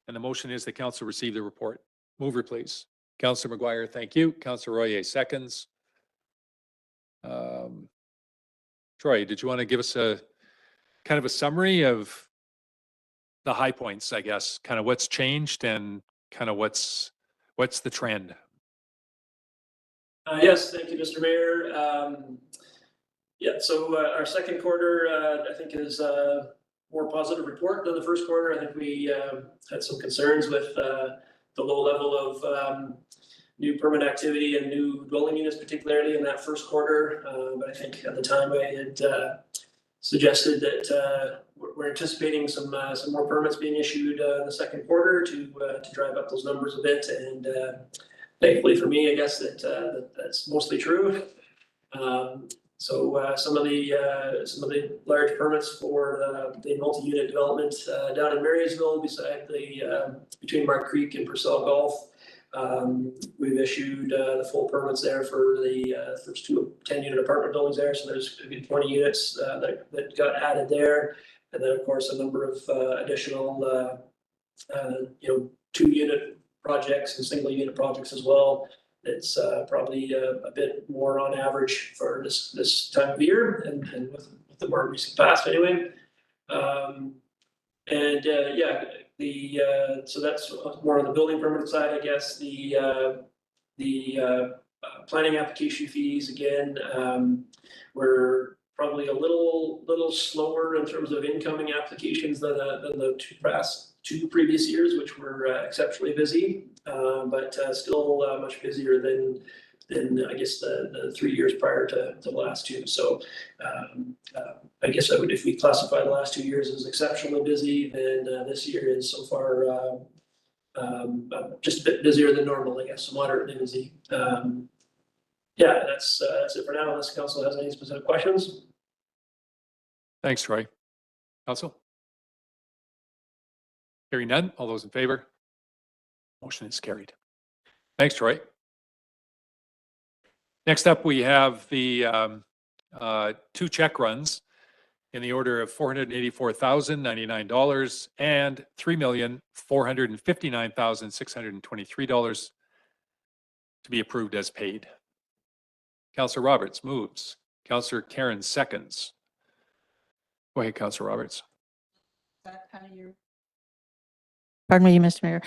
And the motion is that council receive the report. Mover, please. Councillor McGuire, thank you. Councillor Royer seconds. Troy, did you want to give us a kind of a summary of the high points, I guess, kind of what's changed and kind of what's the trend? Yes, thank you, Mr. Mayor. Yeah, so our second quarter, I think, is a more positive report than the first quarter. I think we had some concerns with the low level of new permit activity and new dwelling units, particularly in that first quarter. But I think at the time I had suggested that we're anticipating some more permits being issued in the second quarter to drive up those numbers a bit. And thankfully for me, I guess that's mostly true. So some of the large permits for the multi-unit development down in Marysville, beside between Mark Creek and Purcell Golf, we've issued the full permits there for the first two 10-unit apartment buildings there. So there's going to be 20 units that got added there, and then of course a number of additional 2-unit projects and single-unit projects as well. It's probably a bit more on average for this time of year, and with the more recent past anyway. So that's more on the building permit side, I guess. The planning application fees, again, were probably a little slower in terms of incoming applications than the two previous years, which were exceptionally busy, but still much busier than I guess the 3 years prior to the last two. So I guess if we classify the last 2 years as exceptionally busy, then this year is so far Just a bit busier than normal, I guess, moderately busy. Yeah, that's it for now, unless council has any specific questions. Thanks, Troy. Council? Hearing none, all those in favor? Motion is carried. Thanks, Troy. Next up, we have the 2 check runs in the order of $484,099 and $3,459,623 to be approved as paid. Councillor Roberts moves. Councillor Karen seconds. Go ahead, Councillor Roberts. That time of year. Pardon me, Mr. Mayor.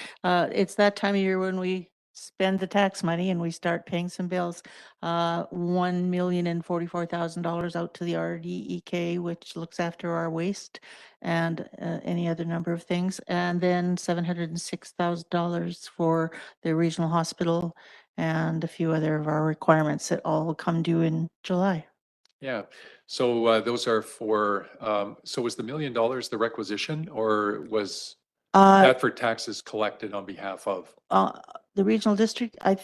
It's that time of year when we spend the tax money and we start paying some bills. $1,044,000 out to the RDEK, which looks after our waste and any other number of things. And then $706,000 for the regional hospital and a few other of our requirements that all come due in July. Yeah, so those are for, so was the $1 million the requisition, or was that for taxes collected on behalf of? The regional district, I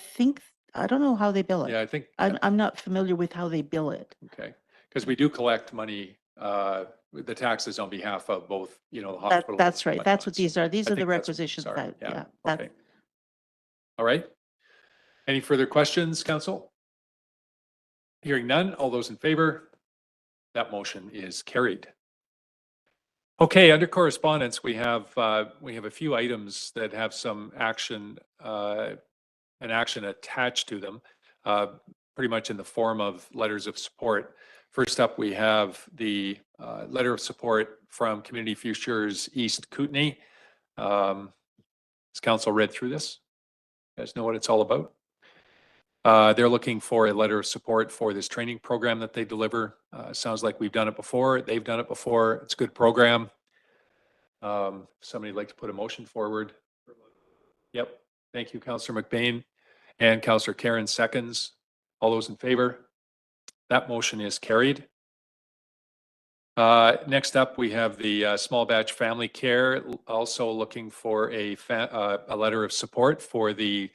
don't know how they bill it. Yeah, I think, I'm not familiar with how they bill it. okay, because we do collect money, the taxes on behalf of both, you know, the hospital. That's right. and That's what whatnot. these are. These I are the think that's what requisitions. these are. That, Yeah, yeah. okay. All right. Any further questions, council? Hearing none, all those in favor? That motion is carried. Okay, under correspondence, we have a few items that have some action, an action attached to them, pretty much in the form of letters of support. First up, we have the letter of support from Community Futures East Kootenay. Has council read through this? You guys know what it's all about? They're looking for a letter of support for this training program that they deliver. Sounds like we've done it before. They've done it before. It's a good program. Somebody'd like to put a motion forward? Yep. Thank you, Councillor McBain. And Councillor Karen seconds. All those in favor? That motion is carried. Next up, we have the Small Batch Family Care, also looking for a letter of support for the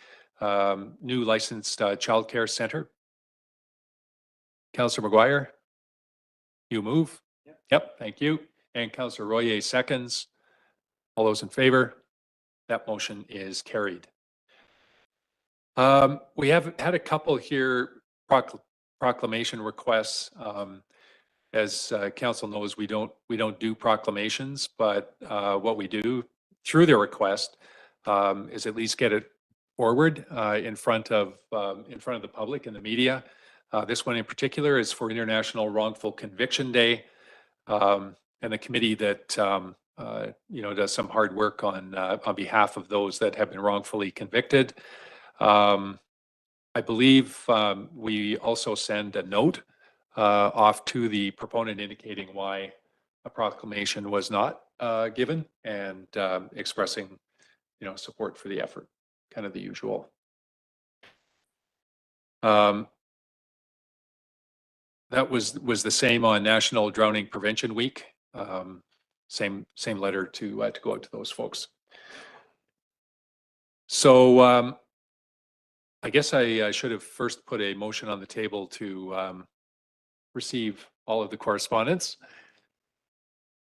new licensed childcare center. Councillor McGuire, you move? Yep, thank you. And Councillor Royer seconds. All those in favor? That motion is carried. We have had a couple here proclamation requests. As council knows, we don't do proclamations, but what we do through their request is at least get it forward in front of the public and the media. This one in particular is for International Wrongful Conviction Day, and the committee that you know, does some hard work on behalf of those that have been wrongfully convicted. I believe we also send a note off to the proponent indicating why a proclamation was not given, and expressing, you know, support for the effort, kind of the usual. That was the same on National Drowning Prevention Week. Same letter to go out to those folks. So I guess I should have first put a motion on the table to receive all of the correspondence.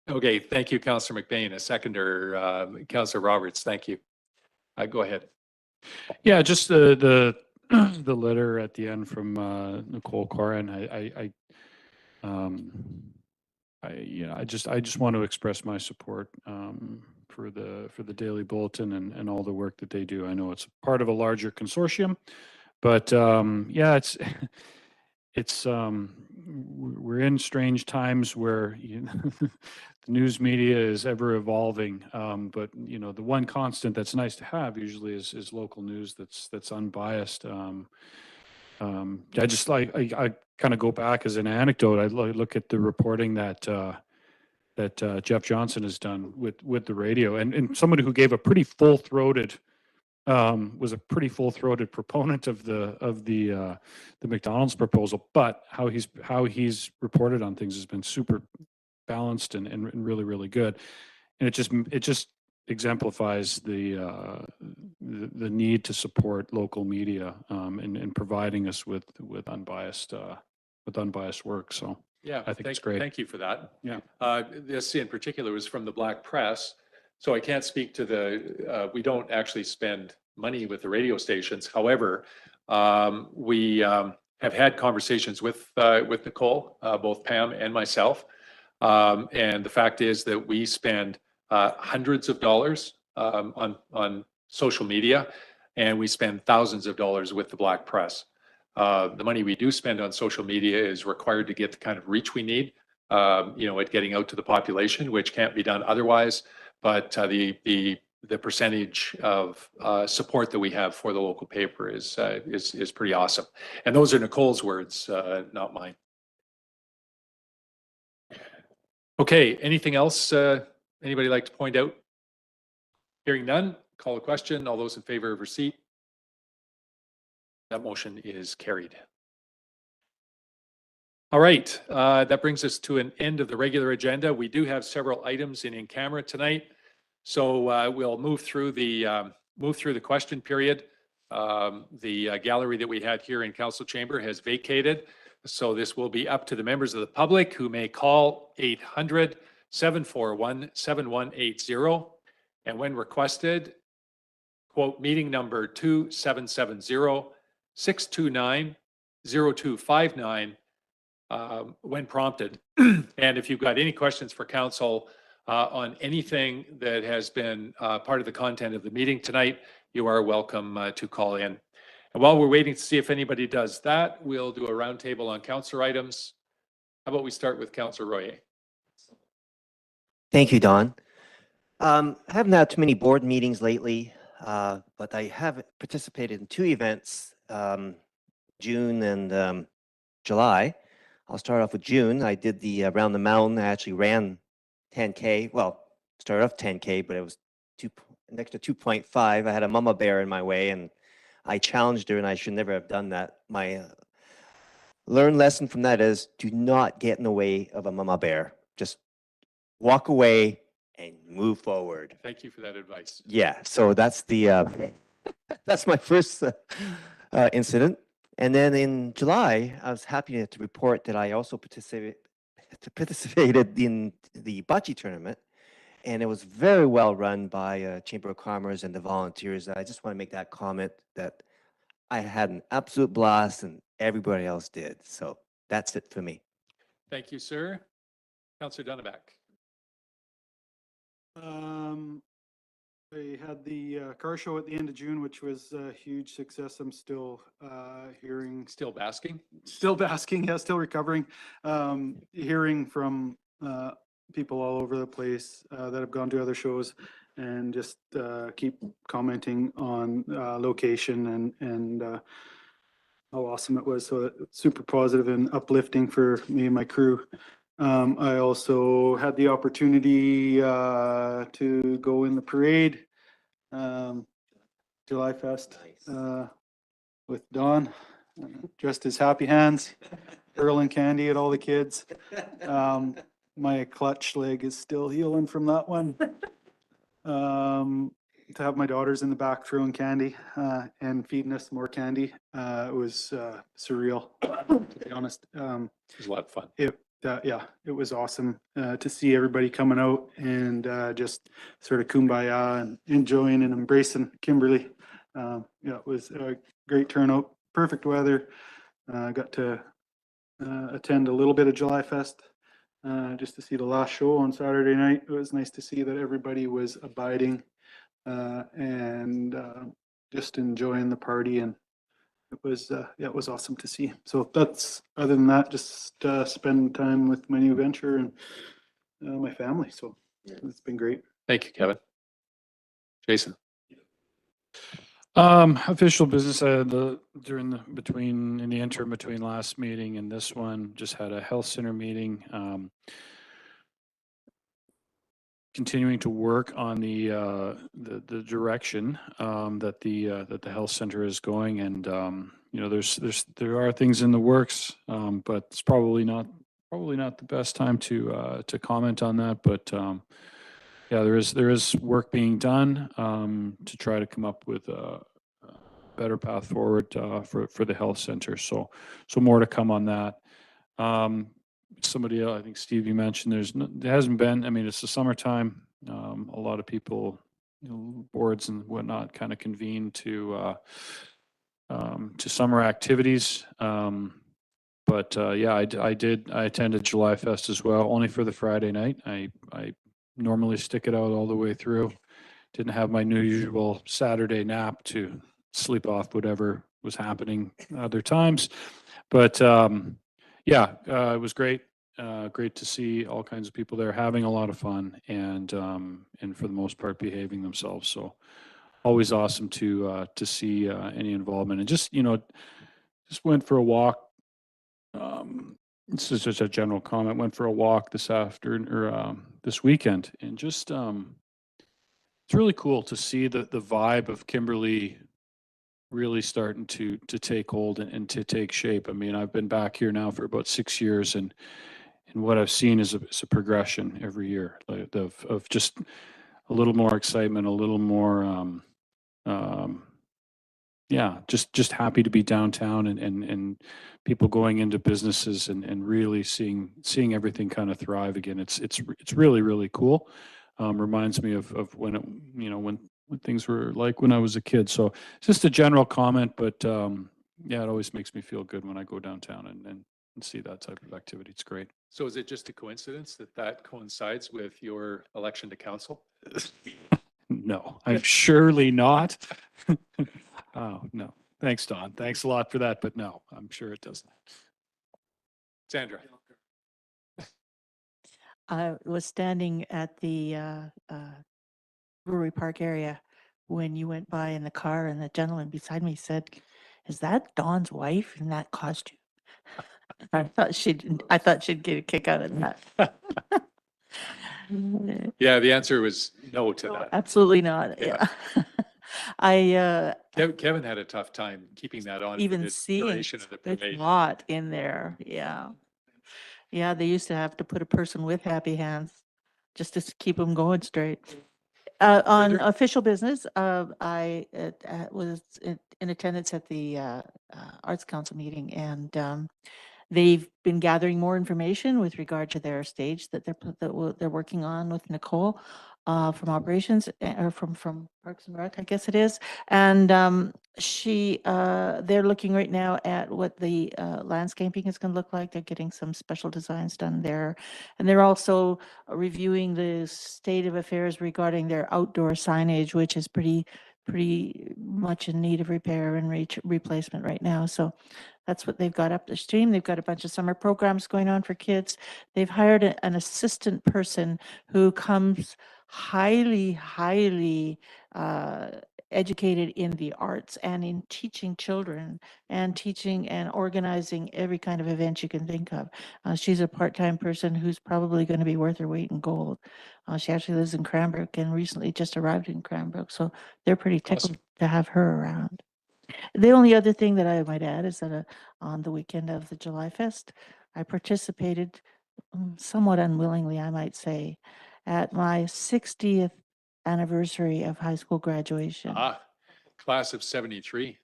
Okay, thank you, Councillor McBain. A seconder, Councillor Roberts, thank you. Go ahead. Yeah, just the letter at the end from Nicole Corin. I just want to express my support for the Daily Bulletin and all the work that they do. I know it's part of a larger consortium, but yeah, it's we're in strange times where, you know, the news media is ever evolving. But you know, the one constant that's nice to have usually is local news that's unbiased. I kind of go back as an anecdote. I look at the reporting that Jeff Johnson has done with the radio, and somebody who gave a pretty full-throated was a pretty full-throated proponent of the McDonald's proposal, but how he's reported on things has been super balanced and really, really good. And it just exemplifies the need to support local media in providing us with unbiased work. So Yeah, I think it's great. Thank you for that. Yeah. This in particular was from the Black Press, so I can't speak to the, we don't actually spend money with the radio stations. However, we have had conversations with Nicole, both Pam and myself. And the fact is that we spend hundreds of dollars on social media, and we spend thousands of dollars with the Black Press. The money we do spend on social media is required to get the kind of reach we need, at getting out to the population, which can't be done otherwise. But the percentage of support that we have for the local paper is pretty awesome. And those are Nicole's words, not mine. Okay, anything else anybody like to point out? Hearing none, call a question. All those in favor of receipt? That motion is carried. All right, that brings us to an end of the regular agenda. We do have several items in camera tonight, so we'll move through the question period. The gallery that we had here in Council Chamber has vacated, so this will be up to the members of the public who may call 800-741-7180, and when requested, quote meeting number 2770-629-0259 when prompted. And if you've got any questions for council on anything that has been part of the content of the meeting tonight, you are welcome to call in. And while we're waiting to see if anybody does that, we'll do a roundtable on councillor items. How about we start with Councillor Royer? Thank you, Don. I haven't had too many board meetings lately, but I have participated in two events, June and July. I'll start off with June. I did the Around the Mountain. I actually ran 10K. Well, started off 10K, but it was an extra 2.5. I had a mama bear in my way, and I challenged her, and I should never have done that. My learned lesson from that is do not get in the way of a mama bear. Just walk away and move forward. Thank you for that advice. Yeah, so that's the that's my first incident. And then in July, I was happy to report that I also participated in the bocce tournament, and it was very well run by Chamber of Commerce and the volunteers. I just want to make that comment that I had an absolute blast, and everybody else did. So that's it for me. Thank you, sir. Councillor Dunneback. I had the car show at the end of June, which was a huge success. I'm still hearing, Still basking? yeah, still recovering. Hearing from people all over the place that have gone to other shows, and just keep commenting on location and how awesome it was. So it's super positive and uplifting for me and my crew. I also had the opportunity to go in the parade, July Fest, with Don, dressed as Happy Hands, hurling candy at all the kids. My clutch leg is still healing from that one. To have my daughters in the back throwing candy and feeding us more candy, it was surreal, to be honest. It was a lot of fun. Yeah, it was awesome to see everybody coming out and just sort of kumbaya and enjoying and embracing Kimberly. Yeah, it was a great turnout, perfect weather. Got to attend a little bit of July Fest just to see the last show on Saturday night. It was nice to see that everybody was abiding and just enjoying the party, and it was yeah, it was awesome to see. So that's, other than that, just spend time with my new venture and my family. So it's been great. Thank you, Kevin. Jason. Official business in the interim between last meeting and this one, just had a health center meeting. Continuing to work on the direction that the health center is going, and there are things in the works, but it's probably not the best time to comment on that. But yeah, there is work being done to try to come up with a better path forward for the health center. So more to come on that. Somebody else, I think Steve, you mentioned there hasn't been. I mean, it's the summertime. A lot of people, boards and whatnot, kind of convene to summer activities. But yeah, I attended July Fest as well, only for the Friday night. I normally stick it out all the way through. Didn't have my usual Saturday nap to sleep off whatever was happening other times. But yeah, it was great. Great to see all kinds of people there having a lot of fun and for the most part behaving themselves. So always awesome to see any involvement, and just just went for a walk. This is just a general comment. Went for a walk this afternoon or this weekend, and just it's really cool to see the vibe of Kimberley really starting to take hold and to take shape. I mean, I've been back here now for about 6 years, and what I've seen is a progression every year, like of just a little more excitement, a little more yeah, just happy to be downtown and people going into businesses and really seeing everything kind of thrive again. It's really, really cool. Reminds me of when when things were like when I was a kid. So it's just a general comment, but yeah, it always makes me feel good when I go downtown and see that type of activity. It's great. So is it just a coincidence that coincides with your election to council? No, I'm surely not. Oh, no. Thanks, Don. Thanks a lot for that, but no, I'm sure it doesn't. Sandra? I was standing at the Brewery Park area when you went by in the car, and the gentleman beside me said, "Is that Dawn's wife in that costume?" I thought she'd get a kick out of that. Yeah, the answer was no to No, that. absolutely not. Yeah. Yeah. I Kevin had a tough time keeping that on for even the seeing duration of the it's parade. hot in there. Yeah. Yeah, they used to have to put a person with happy hands just to keep them going straight. On Further? official business, I was in attendance at the Arts Council meeting, and they've been gathering more information with regard to their stage that they're working on with Nicole from operations or from Parks and Rec, I guess it is. And they're looking right now at what the landscaping is going to look like. They're getting some special designs done there, and they're also reviewing the state of affairs regarding their outdoor signage, which is pretty much in need of repair and replacement right now. So that's what they've got up the stream. They've got a bunch of summer programs going on for kids. They've hired an assistant person who comes highly educated in the arts and in teaching children and teaching and organizing every kind of event you can think of. She's a part-time person who's probably going to be worth her weight in gold. She actually lives in Cranbrook and recently just arrived in Cranbrook, so they're pretty tickled Awesome. to have her around. The only other thing that I might add is that on the weekend of the July Fest, I participated somewhat unwillingly, I might say, at my 60th anniversary of high school graduation. Class of 73,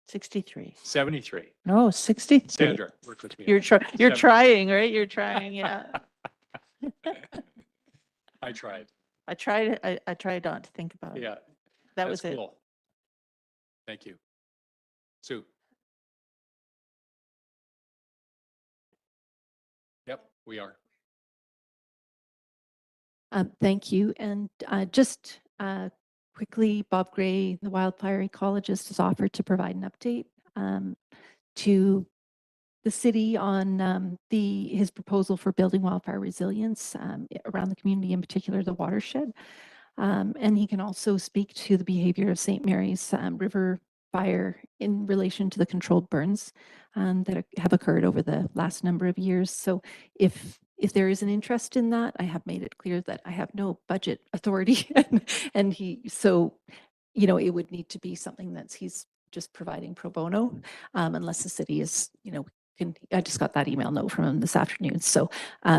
63. 73. No, 63. Sandra, work with me. You're Seven- trying, right? You're trying, yeah. I tried. I tried not to think about it. Yeah. That that's was it. cool. Thank you. Sue? Yep, we are. Thank you. And just quickly, Bob Gray, the wildfire ecologist, has offered to provide an update to the city on his proposal for building wildfire resilience around the community, in particular the watershed. And he can also speak to the behavior of St. Mary's River fire in relation to the controlled burns that have occurred over the last number of years. So if there is an interest in that, I have made it clear that I have no budget authority, and it would need to be something he's just providing pro bono, unless the city is, I just got that email note from him this afternoon. So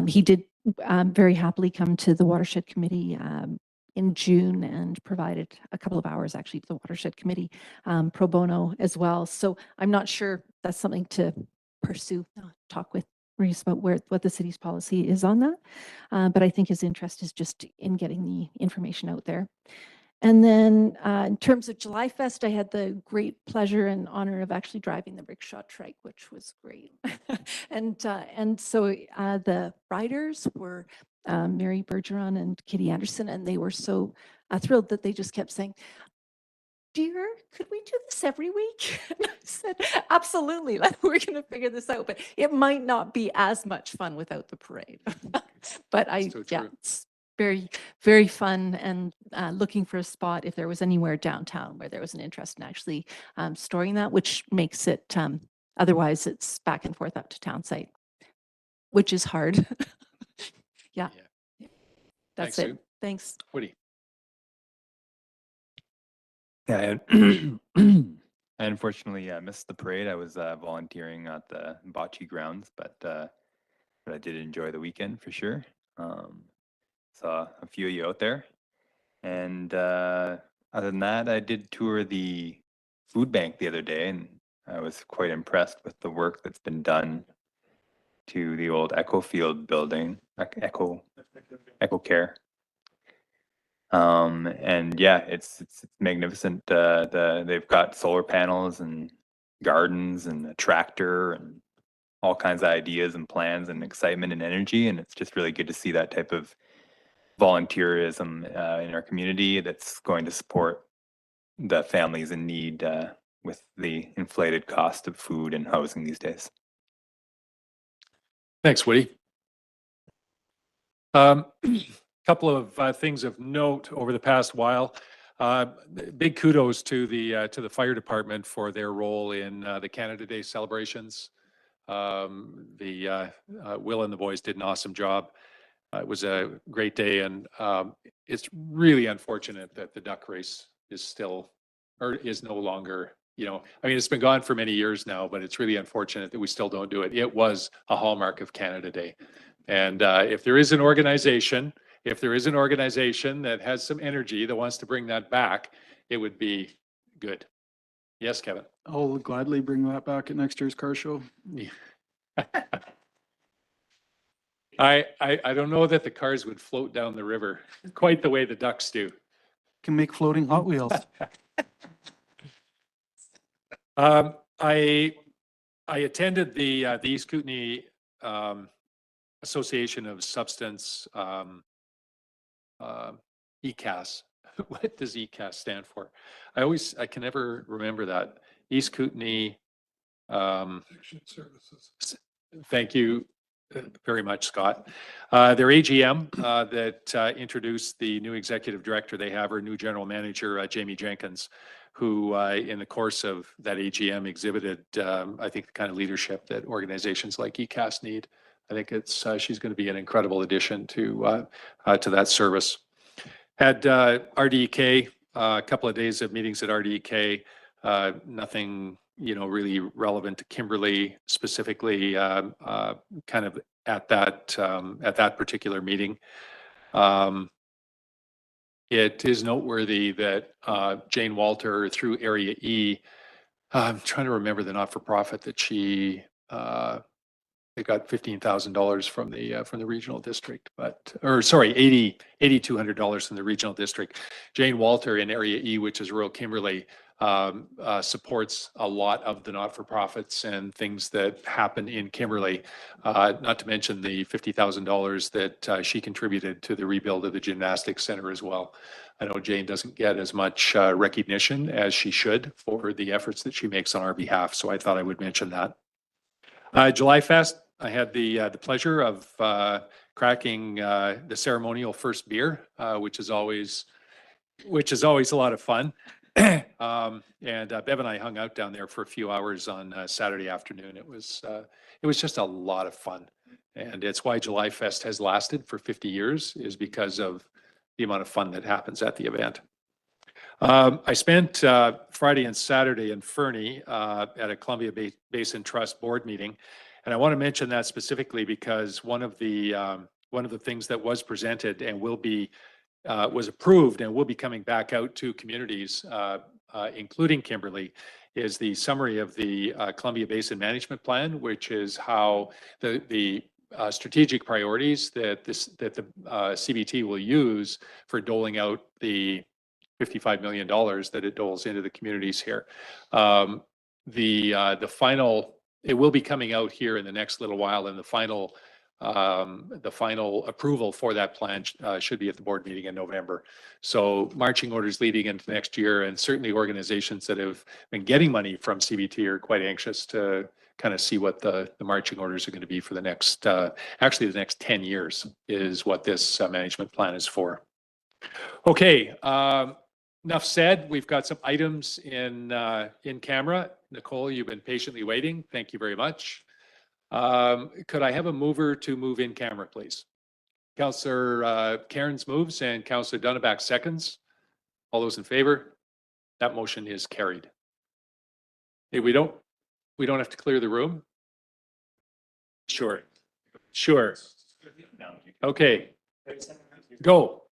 he did very happily come to the Watershed Committee in June and provided a couple of hours actually to the Watershed Committee pro bono as well. So I'm not sure that's something to pursue, talk with Maurice about what the city's policy is on that. But I think his interest is just in getting the information out there. And then in terms of July Fest, I had the great pleasure and honor of actually driving the rickshaw trike, which was great. and so the riders were Mary Bergeron and Kitty Anderson, and they were so thrilled that they just kept saying, "Dear, could we do this every week?" And I said, absolutely, like, we're going to figure this out, but it might not be as much fun without the parade. But true. it's very, very fun, and looking for a spot if there was anywhere downtown where there was an interest in actually storing that, which makes it, otherwise it's back and forth up to town site, which is hard. Yeah. That's Thanks, it. Sue. Thanks. Woody. Yeah, I unfortunately missed the parade. I was volunteering at the bocce grounds, but I did enjoy the weekend for sure. Saw a few of you out there. And other than that, I did tour the food bank the other day, and I was quite impressed with the work that's been done to the old Echo Field building, Echo Care. And yeah, it's magnificent. They've got solar panels and gardens and a tractor and all kinds of ideas and plans and excitement and energy, and it's just really good to see that type of volunteerism in our community that's going to support the families in need with the inflated cost of food and housing these days. Thanks, Woody. Couple of things of note over the past while. Big kudos to the fire department for their role in the Canada Day celebrations. Will and the boys did an awesome job. It was a great day, and it's really unfortunate that the duck race is still, or is no longer, I mean, it's been gone for many years now, but it's really unfortunate that we still don't do it. It was a hallmark of Canada Day. And if there is an organization that has some energy that wants to bring that back, it would be good. Yes, Kevin. I'll gladly bring that back at next year's car show. I don't know that the cars would float down the river quite the way the ducks do. Can make floating Hot Wheels. I attended the East Kootenay Association of Substance ECAS. What does ECAS stand for? I can never remember that. East Kootenay Services. Thank you very much, Scott. Their AGM that introduced the new executive director they have, or new general manager, Jamie Jenkins, who in the course of that AGM exhibited, I think, the kind of leadership that organizations like ECAS need. I think she's going to be an incredible addition to that service. Had RDK, a couple of days of meetings at RDK, nothing really relevant to Kimberley specifically, kind of at that particular meeting. It is noteworthy that Jane Walter, through Area E, I'm trying to remember the not-for-profit that they got $15,000 from the regional district, $8,200 from the regional district. Jane Walter in Area E, which is rural Kimberley, supports a lot of the not-for-profits and things that happen in Kimberley, not to mention the $50,000 that she contributed to the rebuild of the gymnastics center as well. I know Jane doesn't get as much recognition as she should for the efforts that she makes on our behalf, so I thought I would mention that. July Fest, I had the pleasure of cracking the ceremonial first beer, which is always a lot of fun. And Bev and I hung out down there for a few hours on Saturday afternoon. It was just a lot of fun, and it's why July Fest has lasted for 50 years, is because of the amount of fun that happens at the event. I spent Friday and Saturday in Fernie at a Columbia Basin Trust board meeting, and I want to mention that specifically because one of the one of the things that was presented and will be, was approved and will be coming back out to communities, including Kimberley, is the summary of the Columbia Basin Management Plan, which is how the strategic priorities that the CBT will use for doling out the $55 million that it doles into the communities here. The final, it will be coming out here in the next little while, and the final approval for that plan should be at the board meeting in November. So marching orders leading into next year, and certainly organizations that have been getting money from CBT are quite anxious to kind of see what the marching orders are going to be for the next, actually the next 10 years is what this management plan is for. Okay, enough said. We've got some items in camera. Nicole, you've been patiently waiting. Thank you very much. Could I have a mover to move in camera, please? Councillor Cairns moves and Councillor Dunneback seconds. All those in favor? That motion is carried. Hey, we don't have to clear the room? Sure. Sure. Okay. Go.